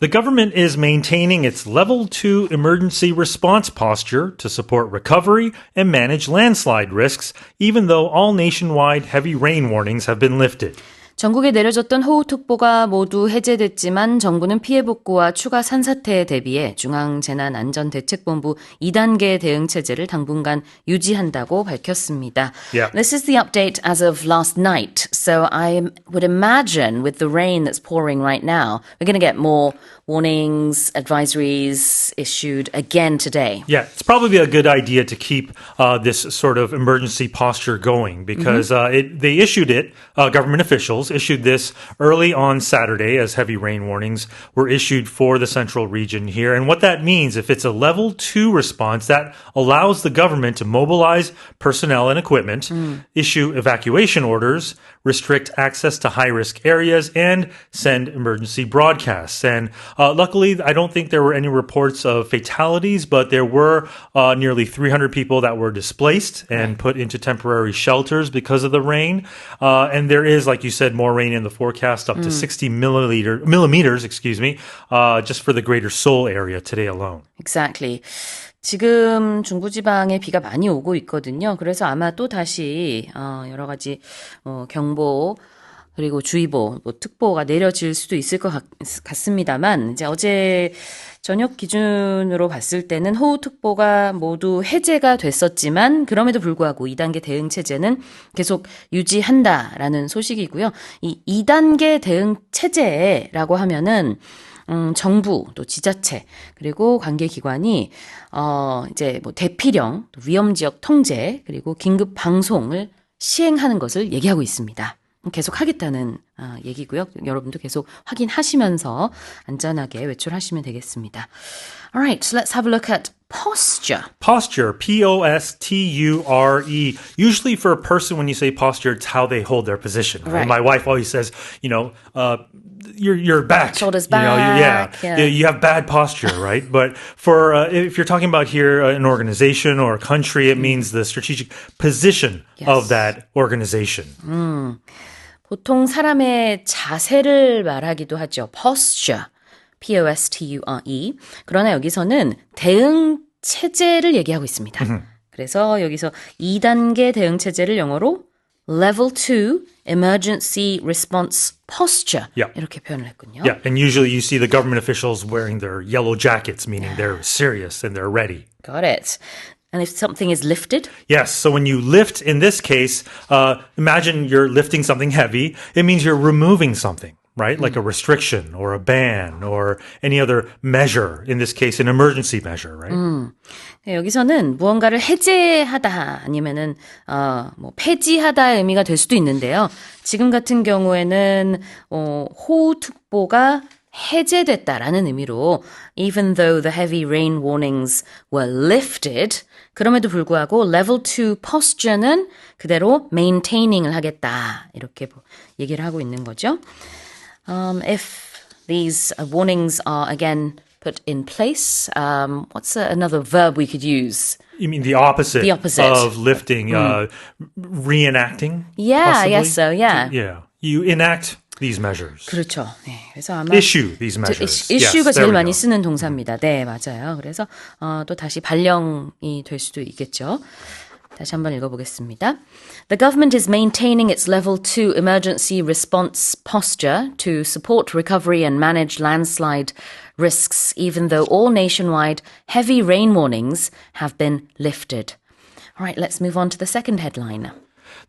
The government is maintaining its level 2 emergency response posture to support recovery and manage landslide risks, even though all nationwide heavy rain warnings have been lifted. 전국에 내려졌던 호우특보가 모두 해제됐지만 정부는 피해 복구와 추가 산사태에 대비해 중앙재난안전대책본부 2단계 대응체제를 당분간 유지한다고 밝혔습니다. Yeah. This is the update as of last night. So I would imagine with the rain that's pouring right now, we're going to get more warnings, advisories issued again today. Yeah, it's probably a good idea to keep this sort of emergency posture going because they issued it, government officials issued this early on Saturday as heavy rain warnings were issued for the central region here. And what that means, if it's a level 2 response, that allows the government to mobilize personnel and equipment, issue evacuation orders, restrict access to high-risk areas, and send emergency broadcasts. And luckily, I don't think there were any reports of fatalities, but there were nearly 300 people that were displaced and put into temporary shelters because of the rain. And there is, like you said, more rain in the forecast, up to 60 millimeters, just for the greater Seoul area today alone. Exactly. 지금 중부지방에 비가 많이 오고 있거든요. 그래서 아마 또 다시 여러 가지 경보 그리고 주의보, 특보가 내려질 수도 있을 것 같습니다만 이제 어제 저녁 기준으로 봤을 때는 호우특보가 모두 해제가 됐었지만 그럼에도 불구하고 2단계 대응체제는 계속 유지한다라는 소식이고요. 이 2단계 대응체제라고 하면은 정부, 또 지자체, 그리고 관계기관이, 이제 뭐 대피령, 또 위험지역 통제, 그리고 긴급 방송을 시행하는 것을 얘기하고 있습니다. 계속 하겠다는 얘기고요. 여러분도 계속 확인하시면서 안전하게 외출하시면 되겠습니다. Alright, so let's have a look at posture. Posture, P-O-S-T-U-R-E. Usually for a person, when you say posture, it's how they hold their position. Right. My wife always says, your back. Shoulders back. You have bad posture, right? But for if you're talking about here an organization or a country, it means the strategic position of that organization. 보통 사람의 자세를 말하기도 하죠. posture. P-O-S-T-U-R-E. 그러나 여기서는 대응 체제를 얘기하고 있습니다. 그래서 여기서 2단계 대응 체제를 영어로 Level 2 Emergency Response Posture 이렇게 표현을 했군요. Yeah, and usually you see the government officials wearing their yellow jackets, meaning they're serious and they're ready. Got it. And if something is lifted? Yes, so when you lift, in this case, imagine you're lifting something heavy. It means you're removing something. Right? Like a restriction or a ban or any other measure, in this case, an emergency measure, right? 네, 여기서는 무언가를 해제하다 아니면은, 폐지하다의 의미가 될 수도 있는데요. 지금 같은 경우에는, 호우특보가 해제됐다라는 의미로 even though the heavy rain warnings were lifted, 그럼에도 불구하고 level 2 posture는 그대로 maintaining을 하겠다. 이렇게 얘기를 하고 있는 거죠. If these warnings are again put in place, what's another verb we could use? You mean the opposite, The opposite. of lifting, reenacting? Yeah, possibly? I guess so, yeah. Yeah. You enact these measures. 그렇죠. 네, 그래서 아마 Issue these measures. issue가 Yes, 제일 there we 많이 go. 쓰는 동사입니다. 네, 맞아요. 그래서 또 다시 발령이 될 수도 있겠죠. 다시 한번 읽어보겠습니다. The government is maintaining its level 2 emergency response posture to support recovery and manage landslide risks, even though all nationwide heavy rain warnings have been lifted. All right, let's move on to the second headline.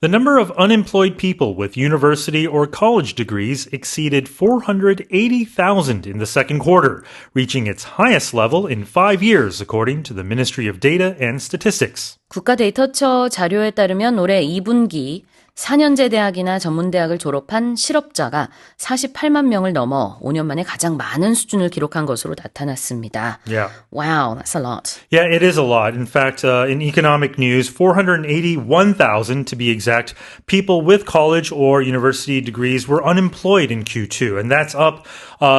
The number of unemployed people with university or college degrees exceeded 480,000 in the second quarter, reaching its highest level in 5 years, according to the Ministry of Data and Statistics. 국가데이터처 자료에 따르면 올해 2분기 4년제 대학이나 전문대학을 졸업한 실업자가 48만 명을 넘어 5년 만에 가장 많은 수준을 기록한 것으로 나타났습니다. Yeah. Wow, that's a lot. Yeah, it is a lot. In fact, in economic news, 481,000 to be exact, people with college or university degrees were unemployed in Q2, and that's up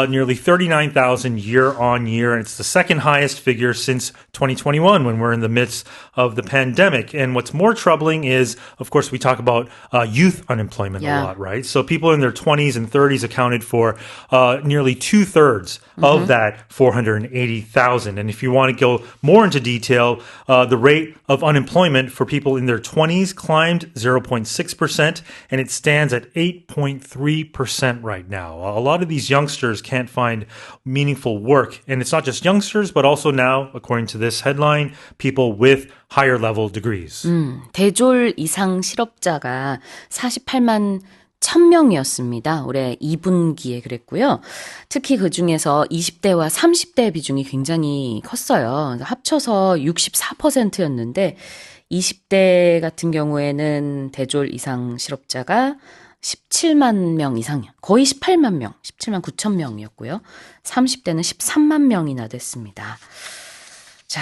nearly 39,000 year on year, and it's the second highest figure since 2021 when we're in the midst of the pandemic. And what's more troubling is, of course, we talk about youth unemployment Yeah. a lot, right? So people in their 20s and 30s accounted for nearly 2/3 of that 480,000. And if you want to go more into detail, the rate of unemployment for people in their 20s climbed 0.6%, and it stands at 8.3% right now. A lot of these youngsters can't find meaningful work. And it's not just youngsters, but also now, according to this headline, people with higher level degrees. 대졸 이상 실업자가 48만 1000명이었습니다. 올해 2분기에 그랬고요. 특히 그중에서 20대와 30대 비중이 굉장히 컸어요. 합쳐서 64%였는데 20대 같은 경우에는 대졸 이상 실업자가 17만 명 이상, 거의 18만 명, 17만 9천 명이었고요. 30대는 13만 명이나 됐습니다. 자,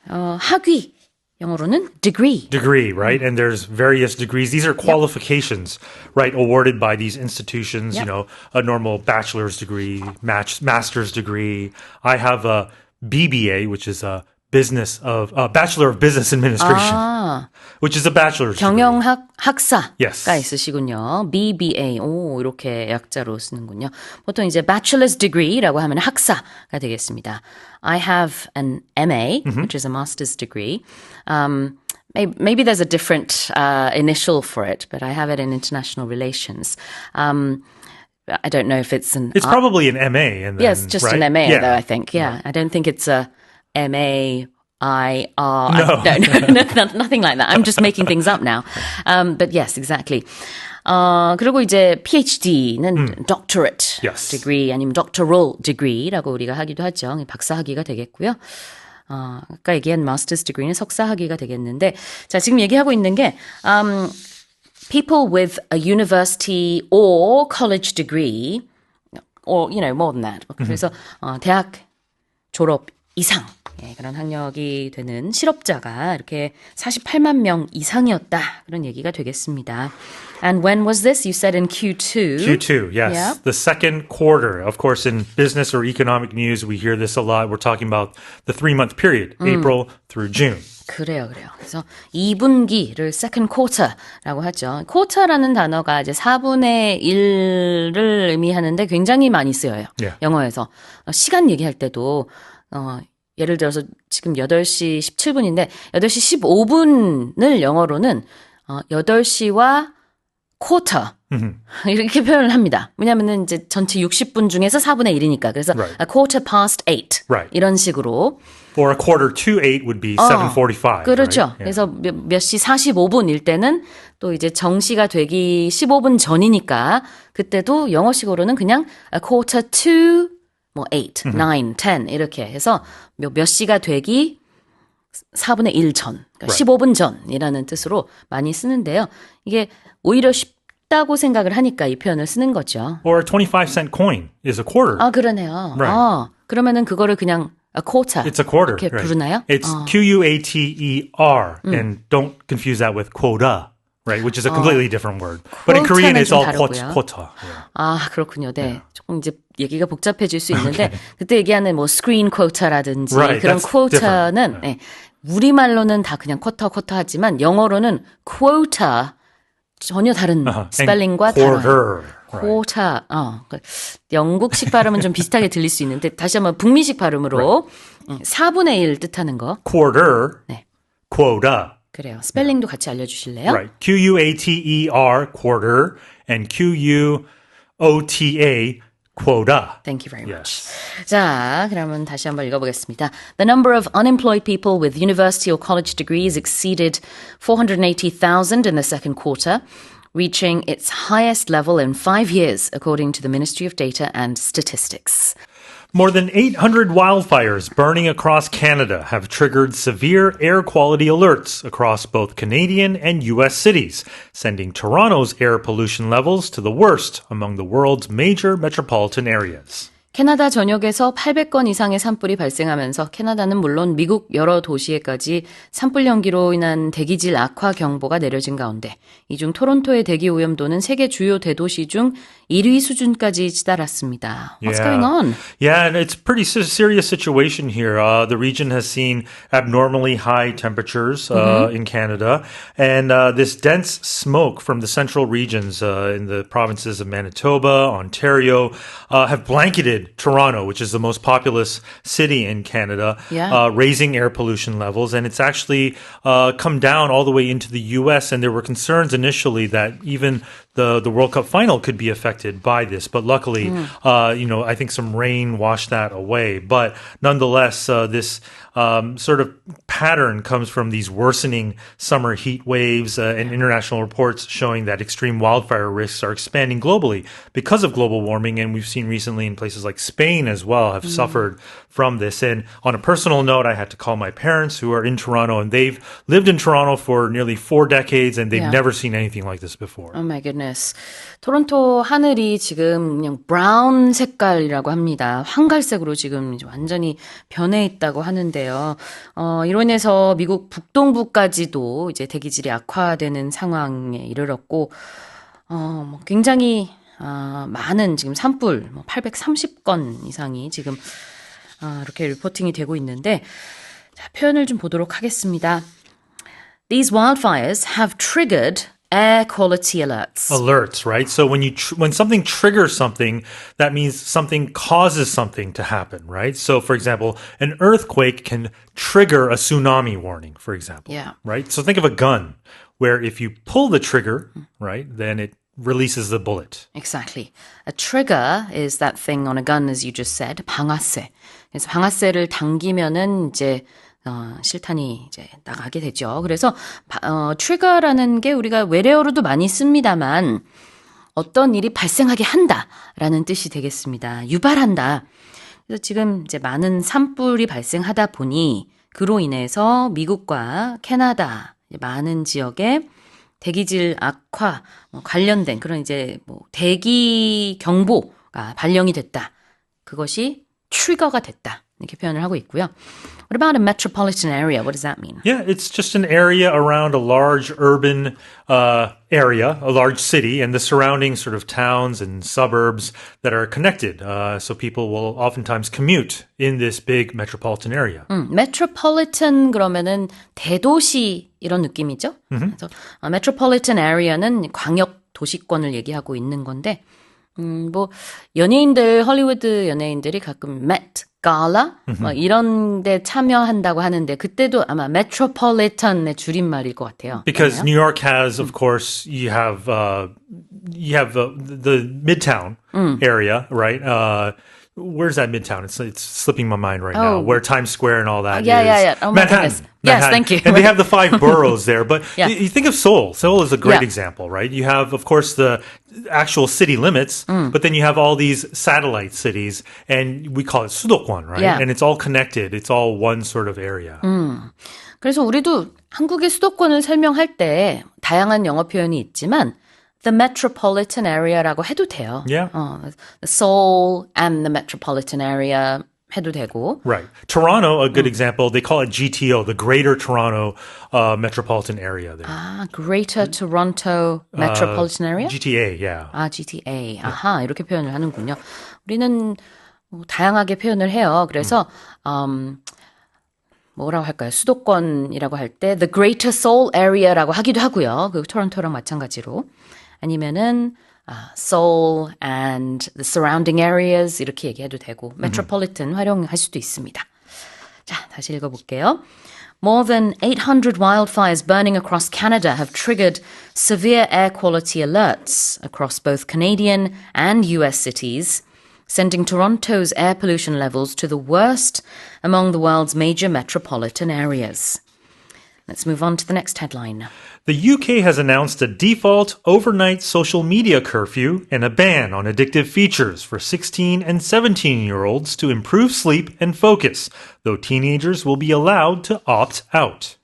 학위, 영어로는 degree. Degree, right? And there's various degrees. These are qualifications, right, awarded by these institutions, Yep. you know, a normal bachelor's degree, master's degree. I have a BBA, which is a Bachelor of Business Administration, 아, which is a bachelor's degree. 경영학 학사가 Yes. 있으시군요. BBA, 오, 이렇게 약자로 쓰는군요. 보통 이제 bachelor's degree라고 하면 학사가 되겠습니다. I have an MA, which is a master's degree. Maybe there's a different initial for it, but I have it in international relations. I don't know if it's an... It's probably an MA. And then, yes, just right? an MA, Yeah. though, I think. Yeah, I don't think it's a MAIR. No. No, nothing like that. I'm just making things up now. But yes, exactly. 그리고 이제 PhD는 doctorate Yes. degree 아니면 doctoral degree라고 우리가 하기도 하죠. 박사 학위가 되겠고요. 아까 얘기한 master's degree는 석사 학위가 되겠는데, 자, 지금 얘기하고 있는 게, people with a university or college degree, or, you know, more than that. 그래서, 대학 졸업 이상, 예, 그런 학력이 되는 실업자가 이렇게 48만 명 이상이었다. 그런 얘기가 되겠습니다. And when was this? You said in Q2. Q2, yes. Yeah. The second quarter. Of course, in business or economic news, we hear this a lot. We're talking about the 3-month period, April through June. 그래요. 그래서 2분기를 second quarter라고 하죠. quarter라는 단어가 이제 4분의 1을 의미하는데 굉장히 많이 쓰여요. Yeah. 영어에서. 시간 얘기할 때도 예를 들어서 지금 8시 17분인데 8시 15분을 영어로는 8시와 quarter 이렇게 표현을 합니다. 왜냐하면 이제 전체 60분 중에서 4분의 1이니까. 그래서 Right. a quarter past 8 Right. 이런 식으로. Or a quarter to 8 would be 7:45. 그렇죠. Right? Yeah. 그래서 몇 시 45분일 때는 또 이제 정시가 되기 15분 전이니까 그때도 영어식으로는 그냥 a quarter to 뭐 8, 9, 10 이렇게 해서 몇 시가 되기 4분의 1 전, 그러니까 Right. 15분 전이라는 뜻으로 많이 쓰는데요. 이게 오히려 쉽다고 생각을 하니까 이 표현을 쓰는 거죠. Or a 25-cent coin is a quarter. 아, 그러네요. Right. 그러면은 그거를 그냥 a quarter It's a quarter. 이렇게 right. 부르나요? It's Quater, and don't confuse that with quota, right? Which is a completely different word. But in Korean, quota는 it's 좀 all 다르고요. quota. Yeah. 아, 그렇군요. 네. 조금 이제 얘기가 복잡해질 수 있는데, 그때 얘기하는 뭐 스크린 쿼터라든지 Right, 그런 that's 쿼터는, 네. 우리말로는 다 그냥 쿼터 하지만 영어로는 쿼터 전혀 다른 스펠링과 And quarter. 쿼터, 영국식 발음은 좀 비슷하게 들릴 수 있는데, 다시 한번 북미식 발음으로 4분의 1 뜻하는 거. Quarter, 네. quota. 그래요. 스펠링도 같이 알려주실래요? Right. Quater, quarter, and Quota, quota. Thank you very much. Yes. 자, 그러면 다시 한번 읽어보겠습니다. The number of unemployed people with university or college degrees exceeded 480,000 in the second quarter, reaching its highest level in 5 years, according to the Ministry of Data and Statistics. More than 800 wildfires burning across Canada have triggered severe air quality alerts across both Canadian and U.S. cities, sending Toronto's air pollution levels to the worst among the world's major metropolitan areas. 캐나다 전역에서 800건 이상의 산불이 발생하면서 캐나다는 물론 미국 여러 도시에까지 산불 연기로 인한 대기질 악화 경보가 내려진 가운데 이 중 토론토의 대기 오염도는 세계 주요 대도시 중 1위 수준까지 치달았습니다. What's going on? Yeah, and it's a pretty serious situation here. The region has seen abnormally high temperatures in Canada, and this dense smoke from the central regions in the provinces of Manitoba, Ontario, have blanketed Toronto, which is the most populous city in Canada, raising air pollution levels. And it's actually come down all the way into the U.S., and there were concerns initially that even the World Cup final could be affected by this. But luckily, I think some rain washed that away. But nonetheless, this sort of pattern comes from these worsening summer heat waves and international reports showing that extreme wildfire risks are expanding globally because of global warming. And we've seen recently in places like Spain as well have suffered from this. And on a personal note, I had to call my parents who are in Toronto, and they've lived in Toronto for nearly 4 decades, and they've never seen anything like this before. Oh my goodness. 토론토 하늘이 지금 그냥 브라운 색깔이라고 합니다. 황갈색으로 지금 완전히 변해 있다고 하는데요. 이로 인해서 미국 북동부까지도 이제 대기질이 악화되는 상황에 이르렀고, 굉장히 많은 지금 산불 830건 이상이 지금 이렇게 리포팅이 되고 있는데, 자, 표현을 좀 보도록 하겠습니다. These wildfires have triggered air quality alerts. Alerts, right? So when something triggers something, that means something causes something to happen, right? So for example, an earthquake can trigger a tsunami warning, for example. Yeah. Right? So think of a gun where if you pull the trigger, right, then it releases the bullet. Exactly. A trigger is that thing on a gun, as you just said, 방아쇠. 그래서 방아쇠를 당기면은 이제 실탄이 이제 나가게 되죠. 그래서 trigger라는 게 우리가 외래어로도 많이 씁니다만 어떤 일이 발생하게 한다라는 뜻이 되겠습니다. 유발한다. 그래서 지금 이제 많은 산불이 발생하다 보니 그로 인해서 미국과 캐나다 많은 지역에 대기질 악화 관련된 그런 이제 대기 경보가 발령이 됐다. 그것이 트리거가 됐다. 이렇게 표현을 하고 있고요. What about a metropolitan area? What does that mean? Yeah, it's just an area around a large urban area, a large city, and the surrounding sort of towns and suburbs that are connected. So people will oftentimes commute in this big metropolitan area. metropolitan 그러면은 대도시 이런 느낌이죠. 그래서 metropolitan area는 광역 도시권을 얘기하고 있는 건데, 연예인들, 헐리우드 연예인들이 가끔 Met Gala 이런 데 참여한다고 하는데 그때도 아마 metropolitan의 줄임말일 것 같아요. Because New York has, of course, you have the Midtown area, right? Where's that Midtown? It's slipping my mind right now. Where Times Square and all that is. Yeah. Oh, Manhattan. goodness. Yes, thank you. And they have the 5 boroughs there. But you think of Seoul. Seoul is a great Yeah. example, right? You have, of course, the actual city limits, but then you have all these satellite cities, and we call it 수도권, right? Yeah. And it's all connected. It's all one sort of area. 그래서 우리도 한국의 수도권을 설명할 때 다양한 영어 표현이 있지만 the metropolitan area라고 해도 돼요. Yeah. Seoul and the metropolitan area 해도 되고. Right. Toronto, a good example, they call it GTO, the Greater Toronto Metropolitan Area there. Greater Toronto Metropolitan Area? GTA, yeah. GTA. 아하, 이렇게 표현을 하는군요. 우리는 다양하게 표현을 해요. 그래서 뭐라고 할까요? 수도권이라고 할 때 the Greater Seoul Area라고 하기도 하고요. 그 토론토랑 마찬가지로. 아니면은 Seoul and the surrounding areas 이렇게 얘기해도 되고 metropolitan 활용할 수도 있습니다. 자, 다시 읽어볼게요. More than 800 wildfires burning across Canada have triggered severe air quality alerts across both Canadian and US cities, sending Toronto's air pollution levels to the worst among the world's major metropolitan areas. Let's move on to the next headline. The UK has announced a default overnight social media curfew and a ban on addictive features for 16 and 17-year-olds to improve sleep and focus, though teenagers will be allowed to opt out.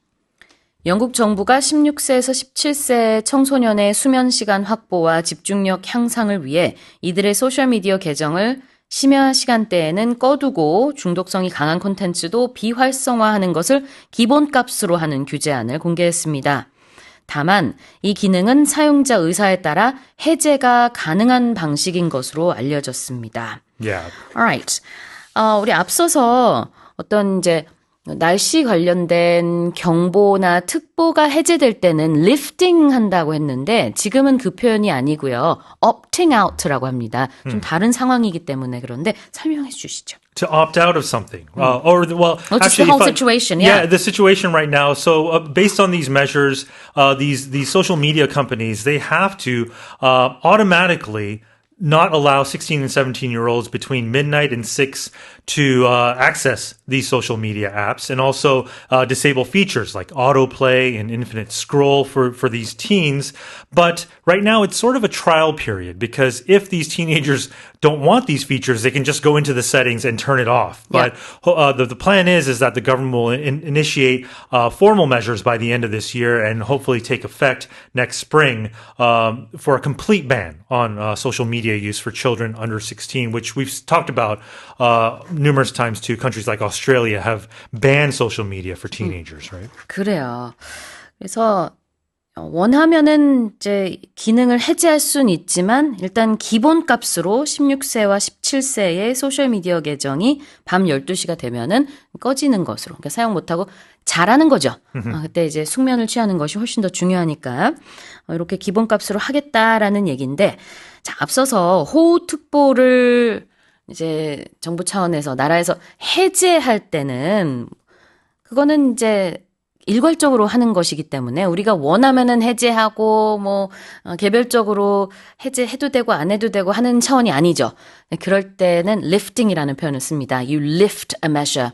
영국 정부가 16세에서 17세 청소년의 수면 시간 확보와 집중력 향상을 위해 이들의 소셜미디어 계정을 심야 시간대에는 꺼두고 중독성이 강한 콘텐츠도 비활성화하는 것을 기본값으로 하는 규제안을 공개했습니다. 다만 이 기능은 사용자 의사에 따라 해제가 가능한 방식인 것으로 알려졌습니다. Yeah. Alright. 우리 앞서서 어떤 이제 날씨 관련된 경보나 특보가 해제될 때는 lifting 한다고 했는데 지금은 그 표현이 아니고요. opting out라고 합니다. 좀 다른 상황이기 때문에 그런데 설명해 주시죠. To opt out of something, just actually, the whole situation, yeah. the situation right now. So, based on these measures, these social media companies, they have to automatically not allow 16 and 17-year-olds between midnight and 6 to access these social media apps, and also disable features like autoplay and infinite scroll for these teens. But right now, it's sort of a trial period because if these teenagers don't want these features, they can just go into the settings and turn it off. Yeah. But the plan is that the government will initiate formal measures by the end of this year and hopefully take effect next spring for a complete ban on social media use for children under 16, which we've talked about numerous times too. Countries like Australia have banned social media for teenagers, right? 그래요. 그래서 원하면은 이제 기능을 해제할 수는 있지만 일단 기본값으로 16세와 17세의 소셜미디어 계정이 밤 12시가 되면은 꺼지는 것으로 그러니까 사용 못하고 자라는 거죠. 그때 이제 숙면을 취하는 것이 훨씬 더 중요하니까 이렇게 기본값으로 하겠다라는 얘기인데 자, 앞서서 호우특보를 이제 정부 차원에서 나라에서 해제할 때는 그거는 이제 일괄적으로 하는 것이기 때문에 우리가 원하면은 해제하고 개별적으로 해제해도 되고 안 해도 되고 하는 차원이 아니죠. 그럴 때는 lifting이라는 표현을 씁니다. You lift a measure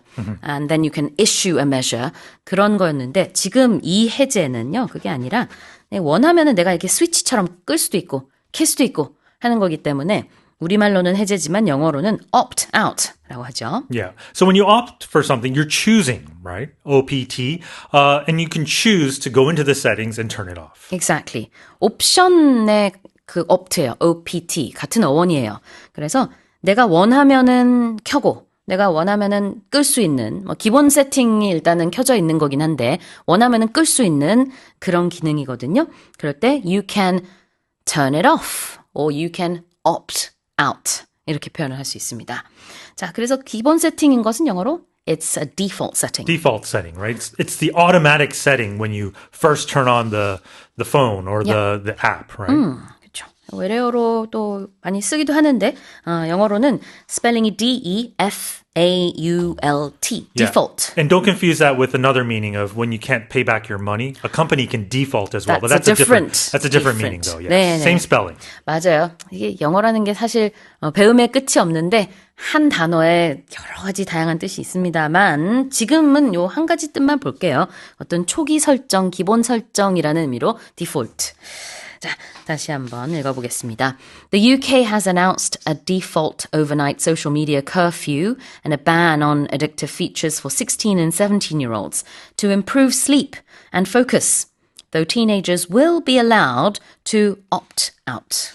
and then you can issue a measure 그런 거였는데 지금 이 해제는요. 그게 아니라 원하면은 내가 이렇게 스위치처럼 끌 수도 있고 켤 수도 있고 하는 거기 때문에 우리말로는 해제지만 영어로는 opt out라고 하죠. Yeah. So when you opt for something, you're choosing, right? OPT. And you can choose to go into the settings and turn it off. Exactly. 옵션의 그 opt예요. OPT. 같은 어원이에요. 그래서 내가 원하면은 켜고 내가 원하면은 끌 수 있는 기본 세팅이 일단은 켜져 있는 거긴 한데 원하면은 끌 수 있는 그런 기능이거든요. 그럴 때 you can turn it off or you can opt out 이렇게 표현을 할 수 있습니다. 자, 그래서 기본 세팅인 것은 영어로 it's a default setting. Default setting, right? It's the automatic setting when you first turn on the phone or the app, right? 그렇죠. 외래어로 또 많이 쓰기도 하는데 영어로는 스펠링이 D-E-F-A-U-L-T, default. And don't confuse that with another meaning of when you can't pay back your money. A company can default as well, but that's a different meaning though. Yeah. 네, Same spelling. 맞아요. 이게 영어라는 게 사실 배움의 끝이 없는데 한 단어에 여러 가지 다양한 뜻이 있습니다만 지금은 요 한 가지 뜻만 볼게요. 어떤 초기 설정, 기본 설정이라는 의미로 default. 자, 다시 한번 읽어보겠습니다. The UK has announced a default overnight social media curfew and a ban on addictive features for 16 and 17-year-olds to improve sleep and focus, though teenagers will be allowed to opt out.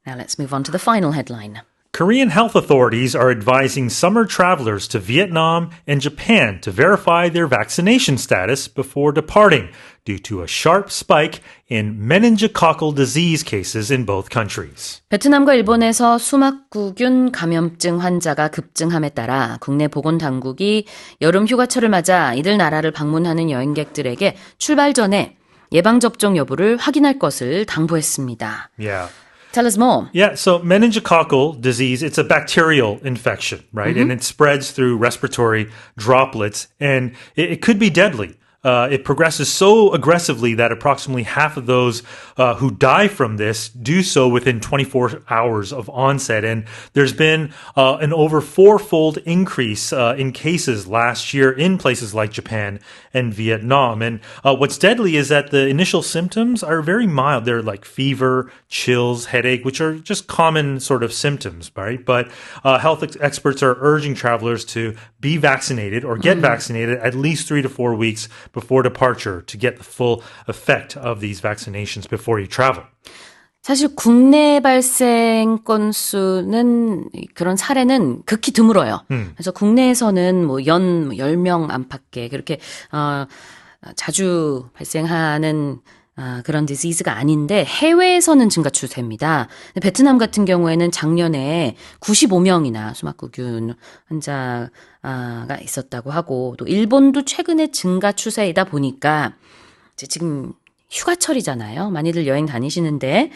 Now let's move on to the final headline. Korean health authorities are advising summer travelers to Vietnam and Japan to verify their vaccination status before departing due to a sharp spike in meningococcal disease cases in both countries. 베트남과 일본에서 수막구균 감염증 환자가 급증함에 따라 국내 보건당국이 여름 휴가철을 맞아 이들 나라를 방문하는 여행객들에게 출발 전에 예방접종 여부를 확인할 것을 당부했습니다. Yeah. Tell us more. Yeah, so meningococcal disease, it's a bacterial infection, right? And it spreads through respiratory droplets, and it could be deadly. It progresses so aggressively that approximately half of those who die from this do so within 24 hours of onset. And there's been an over four-fold increase in cases last year in places like Japan and Vietnam. And what's deadly is that the initial symptoms are very mild. They're like fever, chills, headache, which are just common sort of symptoms, right? But health experts are urging travelers to be vaccinated or get vaccinated at least 3 to 4 weeks before departure to get the full effect of these vaccinations before you travel. 사실 국내 발생 건수는 그런 사례는 극히 드물어요. 그래서 국내에서는 뭐 연 10명 안팎에 그렇게 자주 발생하는 그런 디지즈가 아닌데 해외에서는 증가 추세입니다. 베트남 같은 경우에는 작년에 95명이나 수막구균 환자가 있었다고 하고 또 일본도 최근에 증가 추세이다 보니까 이제 지금 휴가철이잖아요. 많이들 여행 다니시는데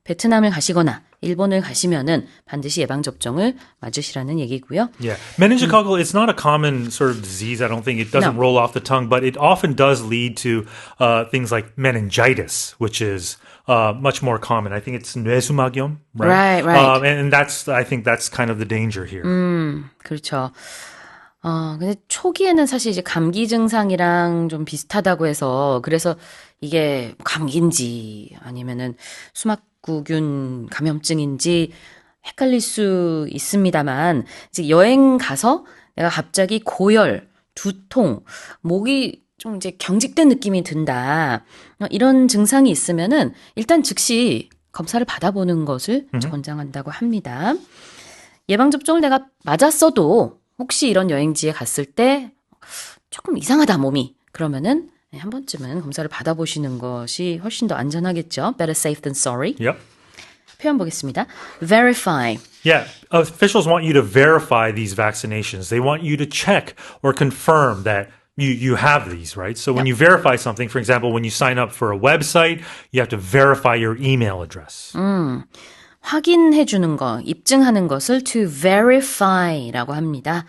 베트남을 가시거나 일본을 가시면은 반드시 예방접종을 맞으시라는 얘기고요. Yeah. Meningococcal is not a common sort of disease. I don't think it doesn't No. roll off the tongue, but it often does lead to things like meningitis, which is much more common. I think it's 뇌수막염, right? Right. And I think that's kind of the danger here. 그렇죠. 근데 초기에는 사실 이제 감기 증상이랑 좀 비슷하다고 해서 그래서 이게 감기인지 아니면은 수막구균 감염증인지 헷갈릴 수 있습니다만 이제 여행 가서 내가 갑자기 고열, 두통, 목이 좀 이제 경직된 느낌이 든다. 이런 증상이 있으면은 일단 즉시 검사를 받아보는 것을 권장한다고 합니다. 예방접종을 내가 맞았어도 혹시 이런 여행지에 갔을 때 조금 이상하다 몸이 그러면은 한 번쯤은 검사를 받아보시는 것이 훨씬 더 안전하겠죠. Better safe than sorry. Yep. 표현 보겠습니다. Verify. Yeah, officials want you to verify these vaccinations. They want you to check or confirm that you have these, right? So when you verify something, for example, when you sign up for a website, you have to verify your email address. 확인해 주는 거, 입증하는 것을 to verify라고 합니다.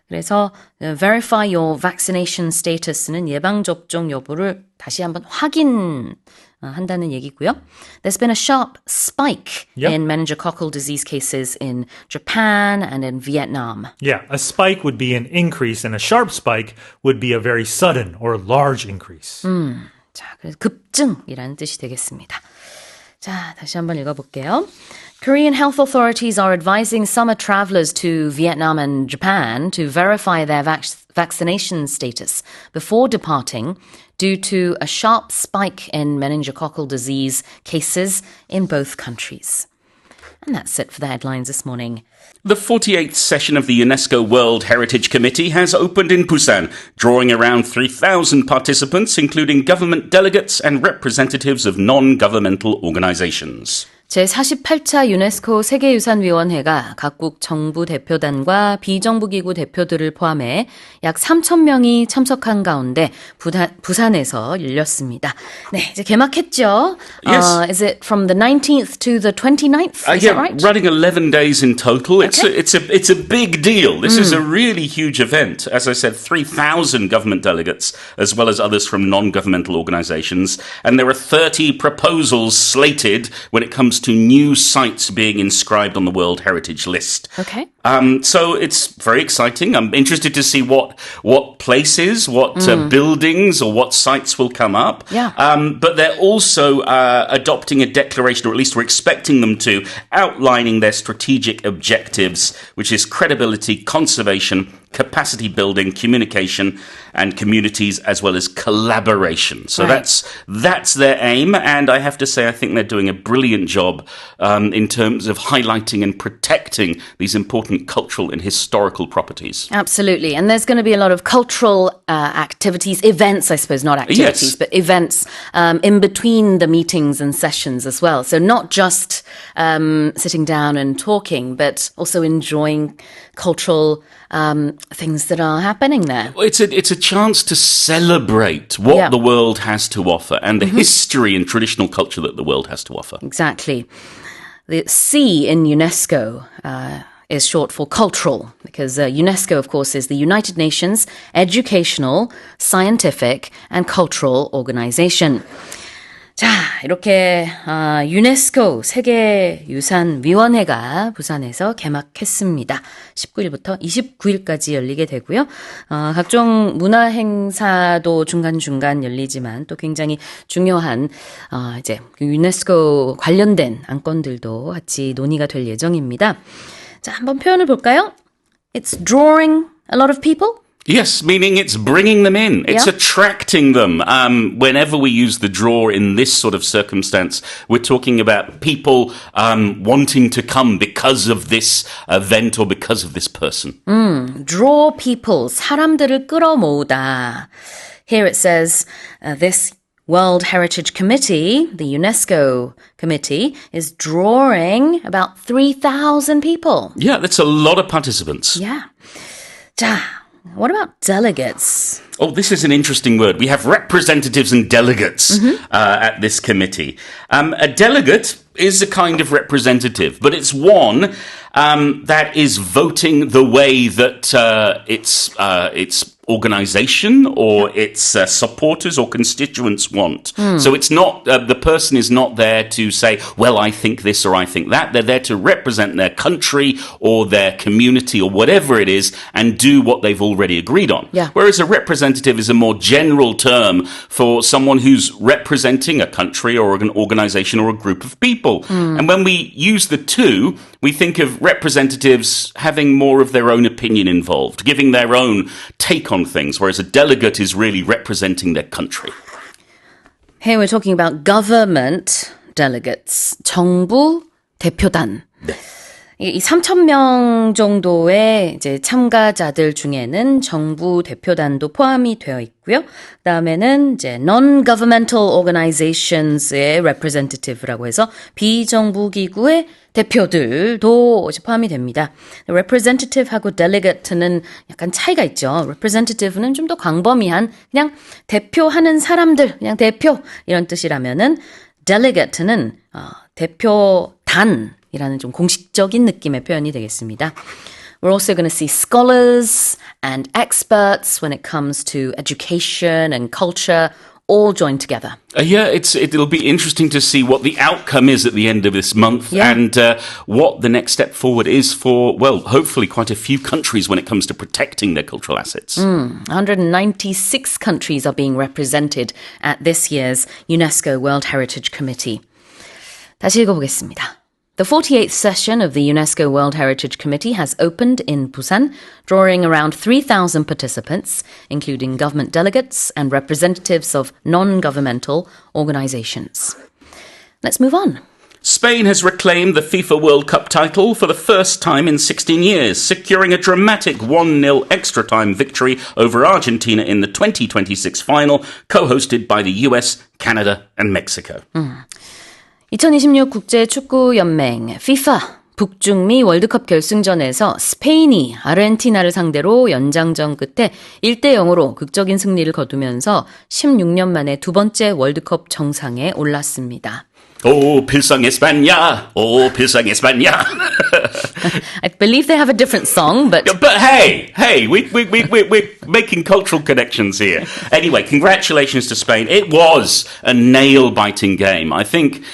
그래서 verify your vaccination status는 예방접종 여부를 다시 한번 확인한다는 얘기고요. There's been a sharp spike Yep. in meningococcal disease cases in Japan and in Vietnam. Yeah, a spike would be an increase, and a sharp spike would be a very sudden or large increase. 자, 그래서 급증이라는 뜻이 되겠습니다. 자, 다시 한번 읽어볼게요. Korean health authorities are advising summer travelers to Vietnam and Japan to verify their vaccination status before departing due to a sharp spike in meningococcal disease cases in both countries. And that's it for the headlines this morning. The 48th session of the UNESCO World Heritage Committee has opened in Busan, drawing around 3,000 participants, including government delegates and representatives of non-governmental organizations. 제48차 유네스코 세계유산위원회가 각국 정부 대표단과 비정부기구 대표들을 포함해 약 3,000명이 참석한 가운데 부산에서 열렸습니다. 네, 이제 개막했죠. Yes. Is it from the 19th to the 29th? Is that right? Running 11 days in total. It's a big deal. This is a really huge event. As I said, 3,000 government delegates, as well as others from non-governmental organizations. And there are 30 proposals slated when it comes to new sites being inscribed on the World Heritage List. Okay. So it's very exciting. I'm interested to see what places, what buildings or what sites will come up. Yeah. But they're also adopting a declaration, or at least we're expecting them to, outlining their strategic objectives, which is credibility, conservation, capacity building, communication, and communities, as well as collaboration. So Right. that's their aim, and I have to say I think they're doing a brilliant job in terms of highlighting and protecting these important cultural and historical properties. Absolutely. And there's going to be a lot of cultural activities, events, I suppose, not activities, Yes. but events in between the meetings and sessions as well. So not just sitting down and talking, but also enjoying cultural things that are happening there. It's a chance to celebrate what Yeah. the world has to offer and the history and traditional culture that the world has to offer. Exactly. The C in UNESCO is short for cultural, because UNESCO, of course, is the United Nations Educational, Scientific and Cultural Organization. 자, 이렇게 유네스코 세계유산위원회가 부산에서 개막했습니다. 19일부터 29일까지 열리게 되고요. 각종 문화 행사도 중간중간 열리지만 또 굉장히 중요한 이제 유네스코 관련된 안건들도 같이 논의가 될 예정입니다. 자, 한번 표현을 볼까요? It's drawing a lot of people. Yes, meaning it's bringing them in. It's Yeah. attracting them. Whenever we use the draw in this sort of circumstance, we're talking about people wanting to come because of this event or because of this person. Draw people, 사람들을 끌어모으다. Here it says, this World Heritage Committee, the UNESCO committee, is drawing about 3,000 people. Yeah, that's a lot of participants. Yeah. 자, what about delegates? Oh, this is an interesting word. We have representatives and delegates at this committee. A delegate is a kind of representative, but it's one that is voting the way that its organization or its supporters or constituents want. So it's not, the person is not there to say, well, I think this or I think that. They're there to represent their country or their community or whatever it is and do what they've already agreed on. Yeah. Whereas a representative is a more general term for someone who's representing a country or an organization or a group of people. And when we use the two, we think of representatives having more of their own opinion involved, giving their own take on things, whereas a delegate is really representing their country. Here we're talking about government delegates, 정부 대표단. 이 3,000명 정도의 이제 참가자들 중에는 정부 대표단도 포함이 되어 있고요. 그다음에는 이제 non-governmental organisations의 representative라고 해서 비정부 기구의 대표들도 이제 포함이 됩니다. representative하고 delegate는 약간 차이가 있죠. representative는 좀 더 광범위한 그냥 대표하는 사람들, 그냥 대표 이런 뜻이라면은 delegate는 대표단 이라는 좀 공식적인 느낌의 표현이 되겠습니다. We're also going to see scholars and experts when it comes to education and culture all joined together. Yeah, it'll be interesting to see what the outcome is at the end of this month and what the next step forward is for, well, hopefully quite a few countries when it comes to protecting their cultural assets. 196 countries are being represented at this year's UNESCO World Heritage Committee. 다시 읽어보겠습니다. The 48th session of the UNESCO World Heritage Committee has opened in Busan, drawing around 3,000 participants, including government delegates and representatives of non-governmental organizations. Let's move on. Spain has reclaimed the FIFA World Cup title for the first time in 16 years, securing a dramatic 1-0 extra-time victory over Argentina in the 2026 final, co-hosted by the US, Canada and Mexico. 2026 국제축구연맹 FIFA 북중미 월드컵 결승전에서 스페인이 아르헨티나를 상대로 연장전 끝에 1대0으로 극적인 승리를 거두면서 16년 만에 두 번째 월드컵 정상에 올랐습니다. Oh, 필상 España! Oh, 필상 España! I believe they have a different song, but hey, we're making cultural connections here. Anyway, congratulations to Spain. It was a nail-biting game. I think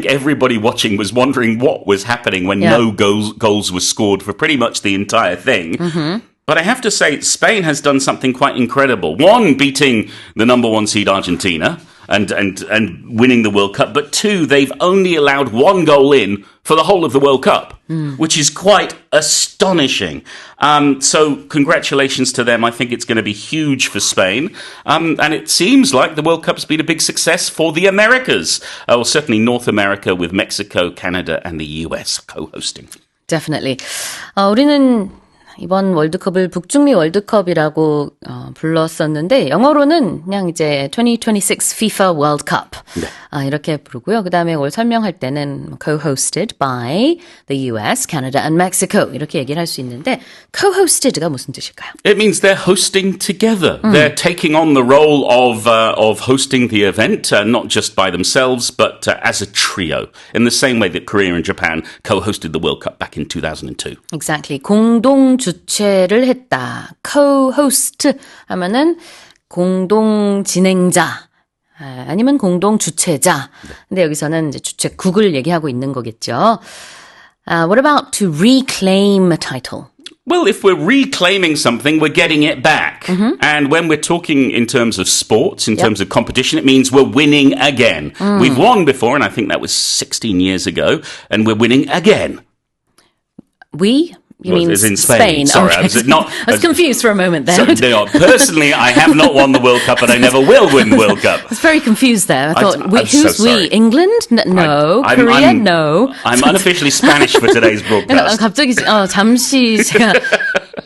everybody watching was wondering what was happening when no goals were scored for pretty much the entire thing. But I have to say, Spain has done something quite incredible. One, beating the number one seed Argentina and winning the World Cup. But two, they've only allowed one goal in for the whole of the World Cup, which is quite astonishing. So congratulations to them. I think it's going to be huge for Spain. And it seems like the World Cup's been a big success for the Americas. Well, certainly North America with Mexico, Canada, and the US co-hosting. Definitely. 우리는 이번 월드컵을 북중미 월드컵이라고 불렀었는데 영어로는 그냥 이제 2026 FIFA World Cup 이렇게 부르고요. 그다음에 올 설명할 때는 co-hosted by the US, Canada and Mexico 이렇게 얘기를 할 수 있는데 co-hosted가 무슨 뜻일까요? It means they're hosting together. They're taking on the role of hosting the event, not just by themselves, but as a trio, in the same way that Korea and Japan co-hosted the World Cup back in 2002. Exactly. 공동 주최를 했다. co-host 하면은 공동 진행자 아니면 공동 주최자. 근데 여기서는 이제 주최국을 얘기하고 있는 거겠죠. What about to reclaim a title? Well, if we're reclaiming something, we're getting it back. And when we're talking in terms of sports, in terms of competition, it means we're winning again. We've won before, and I think that was 16 years ago, and we're winning again. We? You mean as in Spain. Sorry, okay. I was not. I was confused for a moment there. Sorry, no, personally, I have not won the World Cup, and I never will win the World Cup. I was very confused there. I thought, I'm who's so we? sorry. England? No. Korea? No. I'm unofficially Spanish for today's broadcast. 갑자기 잠시 제가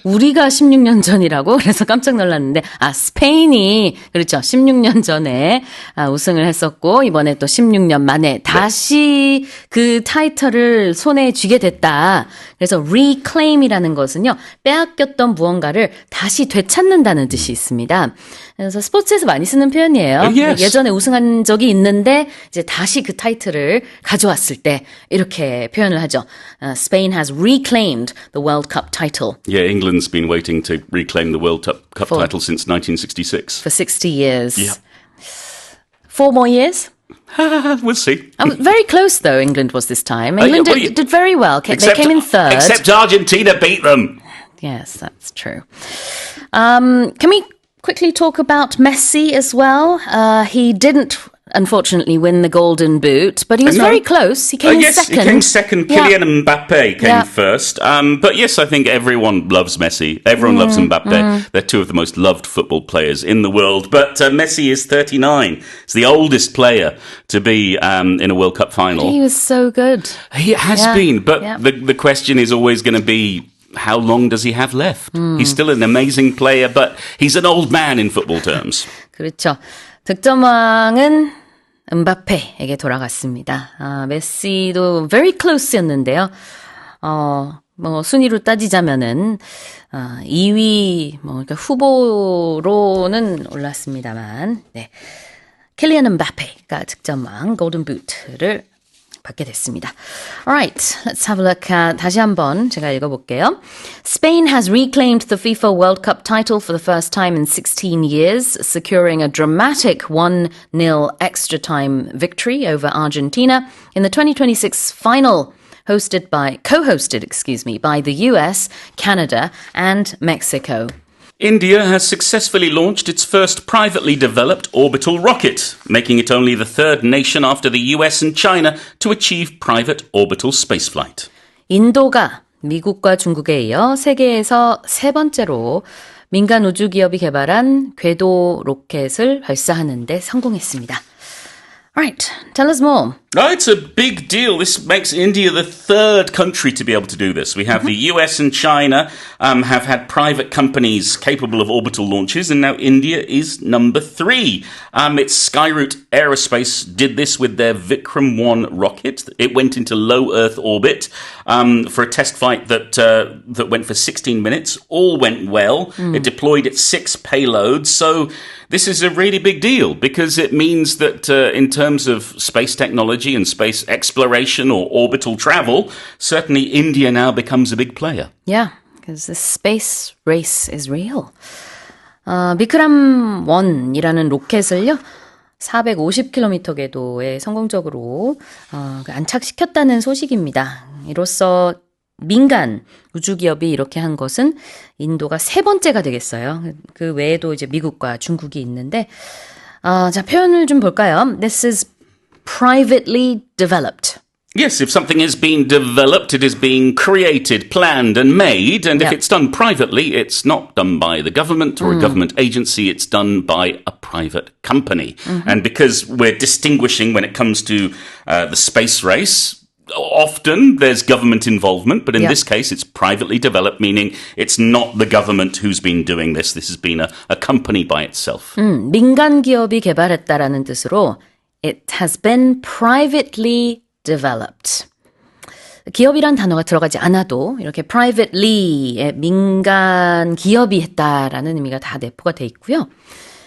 우리가 16년 전이라고 그래서 깜짝 놀랐는데 스페인이 그렇죠. 16년 전에 우승을 했었고 이번에 또 16년 만에 다시 그 타이틀을 손에 쥐게 됐다. 그래서 reclaim이라는 것은요. 빼앗겼던 무언가를 다시 되찾는다는 뜻이 있습니다. 그래서 스포츠에서 많이 쓰는 표현이에요. Yes. 예전에 우승한 적이 있는데 이제 다시 그 타이틀을 가져왔을 때 이렇게 표현을 하죠. Spain has reclaimed the World Cup title. Yeah, England's been waiting to reclaim the World Cup title since 1966. For 60 years. Yeah. 4 more years? We'll see. Very close, though, England was this time. England did very well. They came in third. Except Argentina beat them. Yes, that's true. Can we quickly talk about Messi as well? He didn't, unfortunately, win the Golden Boot, but he was very close. He came in yes, second. he came second. Kylian Mbappe came Yeah. first. But yes, I think everyone loves Messi. Everyone loves Mbappe. They're two of the most loved football players in the world. But Messi is 39. He's the oldest player to be in a World Cup final. He was so good. He has Yeah. been, but Yeah. the question is always going to be, how long does he have left? He's still an amazing player, but he's an old man in football terms. 그렇죠. 득점왕은 음바페에게 돌아갔습니다. 메시도 very close였는데요. 뭐 순위로 따지자면은 2위 그러니까 후보로는 올랐습니다만, 네. 킬리안 음바페가 득점왕 골든 부트를 받게 됐습니다. Alright, let's have a look. 다시 한번 제가 읽어볼게요. Spain has reclaimed the FIFA World Cup title for the first time in 16 years, securing a dramatic 1-0 extra time victory over Argentina in the 2026 final, co-hosted by the US, Canada, and Mexico. India has successfully launched its first privately developed orbital rocket, making it only the third nation after the US and China to achieve private orbital spaceflight. 인도가 미국과 중국에 이어 세계에서 세 번째로 민간 우주 기업이 개발한 궤도 로켓을 발사하는 데 성공했습니다. Alright, tell us more. It's a big deal. This makes India the third country to be able to do this. We have the US and China have had private companies capable of orbital launches, and now India is number 3. Its Skyroot Aerospace did this with their Vikram 1 rocket. It went into low Earth orbit for a test flight that went for 16 minutes. All went well. It deployed its 6 payloads. So this is a really big deal because it means that in terms of space technology and space exploration or orbital travel, certainly India now becomes a big player. Yeah, because the space race is real. 비크람 1이라는 로켓을요, 450km 궤도에 성공적으로 안착시켰다는 소식입니다. 이로써 민간 우주기업이 이렇게 한 것은 인도가 세 번째가 되겠어요. 그 외에도 이제 미국과 중국이 있는데, 자, 표현을 좀 볼까요? This is privately developed. Yes, if something is being developed, it is being created, planned and made. And if it's done privately, it's not done by the government or a government agency. It's done by a private company. And because we're distinguishing when it comes to the space race, often there's government involvement, but in this case, it's privately developed, meaning it's not the government who's been doing this. This has been a company by itself. 민간 기업이 개발했다라는 뜻으로 It has been privately developed. 기업이란 단어가 들어가지 않아도 이렇게 privately의 민간 기업이 했다라는 의미가 다 내포가 돼 있고요.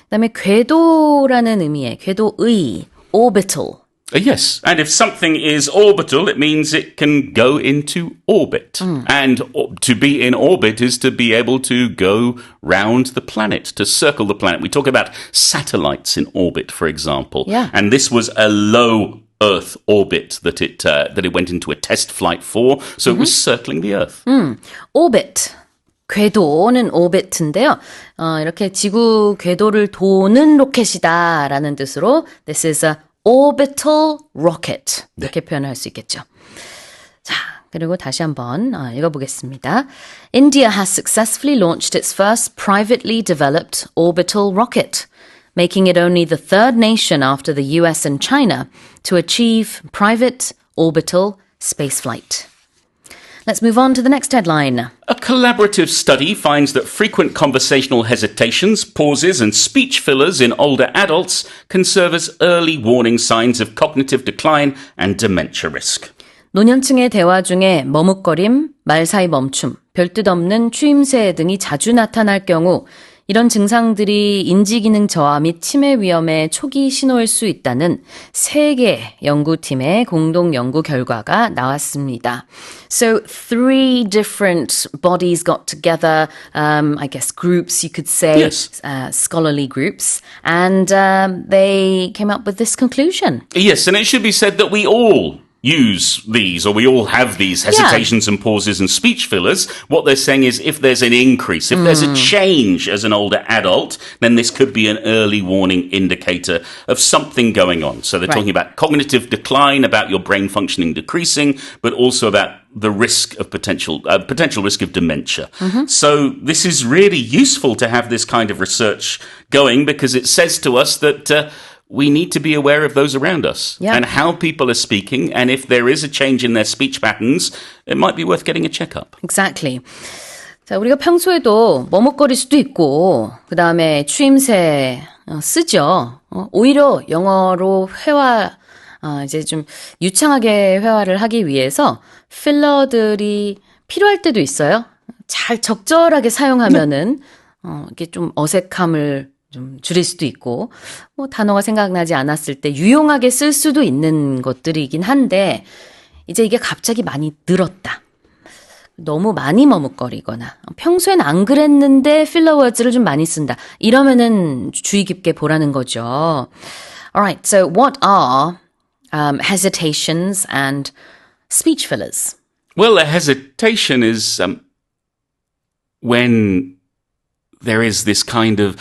그다음에 궤도라는 의미의 궤도의 orbital. Yes, and if something is orbital, it means it can go into orbit. And to be in orbit is to be able to go round the planet, to circle the planet. We talk about satellites in orbit, for example. Yeah. And this was a low Earth orbit that it went into a test flight for, so it was circling the Earth. orbit. 궤도는 orbit인데요. 이렇게 지구 궤도를 도는 로켓이다라는 뜻으로 This is a orbital rocket. 이렇게 표현할 수 있겠죠. 자, 그리고 다시 한번 읽어보겠습니다. India has successfully launched its first privately developed orbital rocket, making it only the third nation after the US and China to achieve private orbital spaceflight. Let's move on to the next headline. A collaborative study finds that frequent conversational hesitations, pauses, and speech fillers in older adults can serve as early warning signs of cognitive decline and dementia risk. 노년층의 대화 중에 머뭇거림, 말 사이 멈춤, 별뜻 없는 추임새 등이 자주 나타날 경우 이런 증상들이 인지기능 저하 및 치매 위험의 초기 신호일 수 있다는 세 개 연구팀의 공동 연구 결과가 나왔습니다. So 3 different bodies got together, I guess groups you could say, Yes. Scholarly groups, and they came up with this conclusion. Yes, and it should be said that we all use these, or we all have these hesitations and pauses and speech fillers. What they're saying is if there's an increase, if there's a change as an older adult, then this could be an early warning indicator of something going on. So they're talking about cognitive decline, about your brain functioning decreasing, but also about the risk of potential risk of dementia. So this is really useful to have this kind of research going because it says to us that we need to be aware of those around us and how people are speaking. And if there is a change in their speech patterns, it might be worth getting a checkup. Exactly. 자, 우리가 평소에도 머뭇거릴 수도 있고, 그 다음에 추임새 쓰죠. 오히려 영어로 회화, 이제 좀 유창하게 회화를 하기 위해서 필러들이 필요할 때도 있어요. 잘 적절하게 사용하면은, 이게 좀 어색함을 좀 줄일 수도 있고, 뭐 단어가 생각나지 않았을 때 유용하게 쓸 수도 있는 것들이긴 한데, 이제 이게 갑자기 많이 늘었다. 너무 많이 머뭇거리거나, 평소엔 안 그랬는데 필러 워즈를 좀 많이 쓴다. 이러면은 주의 깊게 보라는 거죠. Alright, so what are hesitations and speech fillers? Well, a hesitation is when there is this kind of...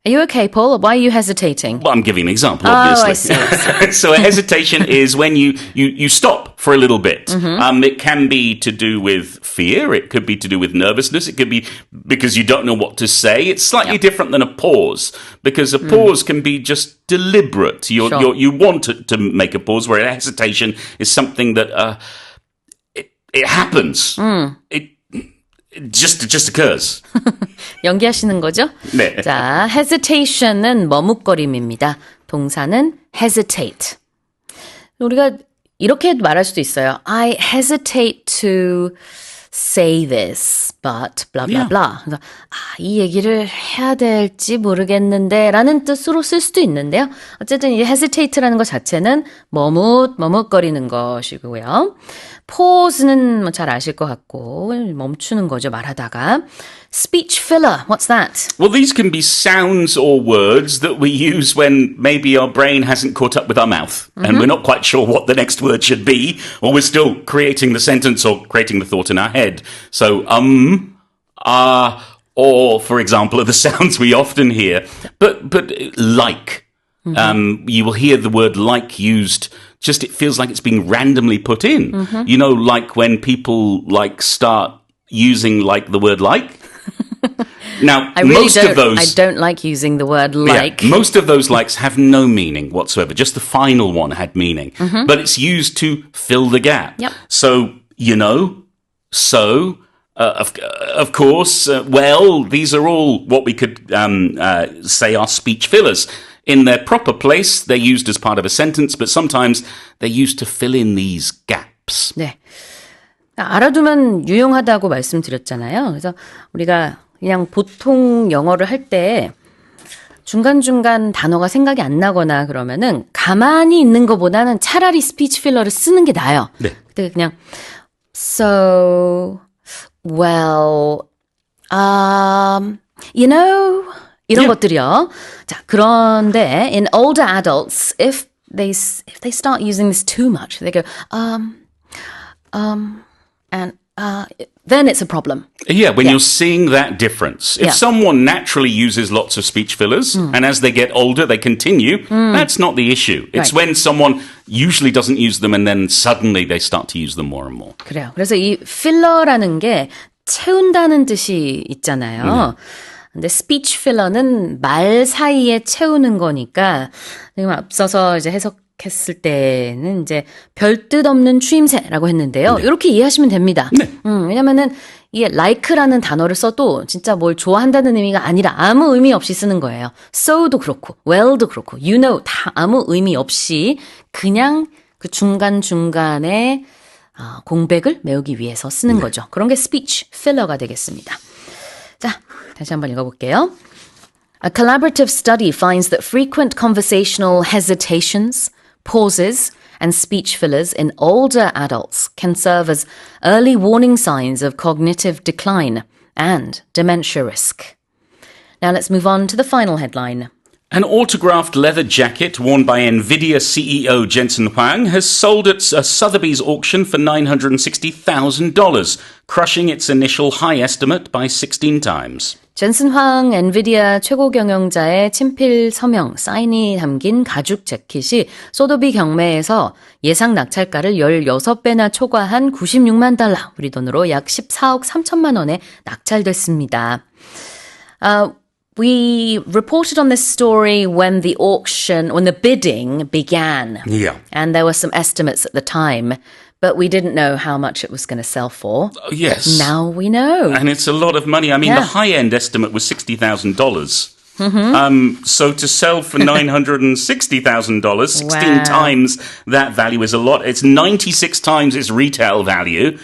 Are you okay, Paul? Why are you hesitating? Well, I'm giving an example, obviously. I see. So a hesitation is when you stop for a little bit. It can be to do with fear. It could be to do with nervousness. It could be because you don't know what to say. It's slightly different than a pause because a pause can be just deliberate. You want to make a pause, where a hesitation is something that it happens. It just occurs. 연기하시는 거죠? 네. 자, hesitation은 머뭇거림입니다. 동사는 hesitate. 우리가 이렇게 말할 수도 있어요. I hesitate to say this, but blah blah blah. 그래서 이 얘기를 해야 될지 모르겠는데 라는 뜻으로 쓸 수도 있는데요. 어쨌든 이 hesitate라는 것 자체는 머뭇거리는 것이고요. pause는 뭐 잘 아실 것 같고 멈추는 거죠, 말하다가. Speech filler, what's that? Well, these can be sounds or words that we use when maybe our brain hasn't caught up with our mouth and we're not quite sure what the next word should be, or we're still creating the sentence or creating the thought in our head. So, or, for example, are the sounds we often hear. But like, you will hear the word like used. Just it feels like it's being randomly put in. You know, like when people start using the word like. Now, I don't like using the word like. Yeah, most of those likes have no meaning whatsoever. Just the final one had meaning. But it's used to fill the gap. Yep. So, you know, so, of course, well, these are all what we could say are speech fillers. In their proper place, they're used as part of a sentence, but sometimes they're used to fill in these gaps. 네. 알아두면 유용하다고 말씀드렸잖아요. 그래서 우리가 그냥 보통 영어를 할 때 중간중간 단어가 생각이 안 나거나 그러면은 가만히 있는 것보다는 차라리 스피치 필러를 쓰는 게 나아요. 네. 그때 그냥 so, well, you know, 이런 것들이요. 자, 그런데 in older adults, if they start using this too much, they go, and then it's a problem. Yeah, when you're seeing that difference. If someone naturally uses lots of speech fillers, and as they get older, they continue, that's not the issue. It's Right. when someone usually doesn't use them and then suddenly they start to use them more and more. 그래요. 그래서 이 필러라는 게 채운다는 뜻이 있잖아요. 근데 speech filler는 말 사이에 채우는 거니까 지금 앞서서 이제 해석했을 때는 이제 별 뜻 없는 추임새라고 했는데요. 이렇게 이해하시면 됩니다. 왜냐면은 이게 like라는 단어를 써도 진짜 뭘 좋아한다는 의미가 아니라 아무 의미 없이 쓰는 거예요. so도 그렇고, well도 그렇고, you know 다 아무 의미 없이 그냥 그 중간중간에 공백을 메우기 위해서 쓰는 거죠. 그런 게 speech filler가 되겠습니다. 자, 다시 한번 읽어볼게요. A collaborative study finds that frequent conversational hesitations, pauses, and speech fillers in older adults can serve as early warning signs of cognitive decline and dementia risk. Now let's move on to the final headline. An autographed leather jacket worn by NVIDIA CEO Jensen Huang has sold at a Sotheby's auction for $960,000, crushing its initial high estimate by 16 times. 젠슨 황 엔비디아 최고 경영자의 친필 서명, 사인이 담긴 가죽 재킷이 소더비 경매에서 예상 낙찰가를 16배나 초과한 96만 달러, 우리 돈으로 약 14억 3천만 원에 낙찰됐습니다. We reported on this story when the bidding began. Yeah. And there were some estimates at the time, but we didn't know how much it was going to sell for. Yes. Now we know. And it's a lot of money. I mean, Yeah. the high-end estimate was $60,000. So to sell for $960,000, 16 Wow. times that value is a lot. It's 96 times its retail value.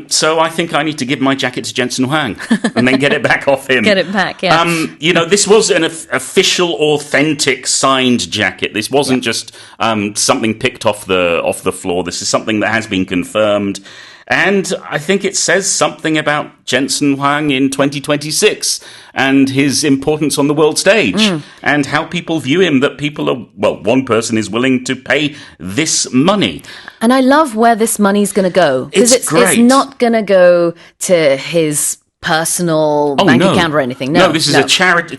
So I think I need to give my jacket to Jensen Huang and then get it back off him. Get it back, yeah. This was an official, authentic, signed jacket. This wasn't just something picked off the floor. This is something that has been confirmed. And I think it says something about Jensen Huang in 2026 and his importance on the world stage and how people view him, that people are, one person is willing to pay this money. And I love where this money's going to go. Because It's great. It's not going to go to his personal bank account or anything. No, this is a charity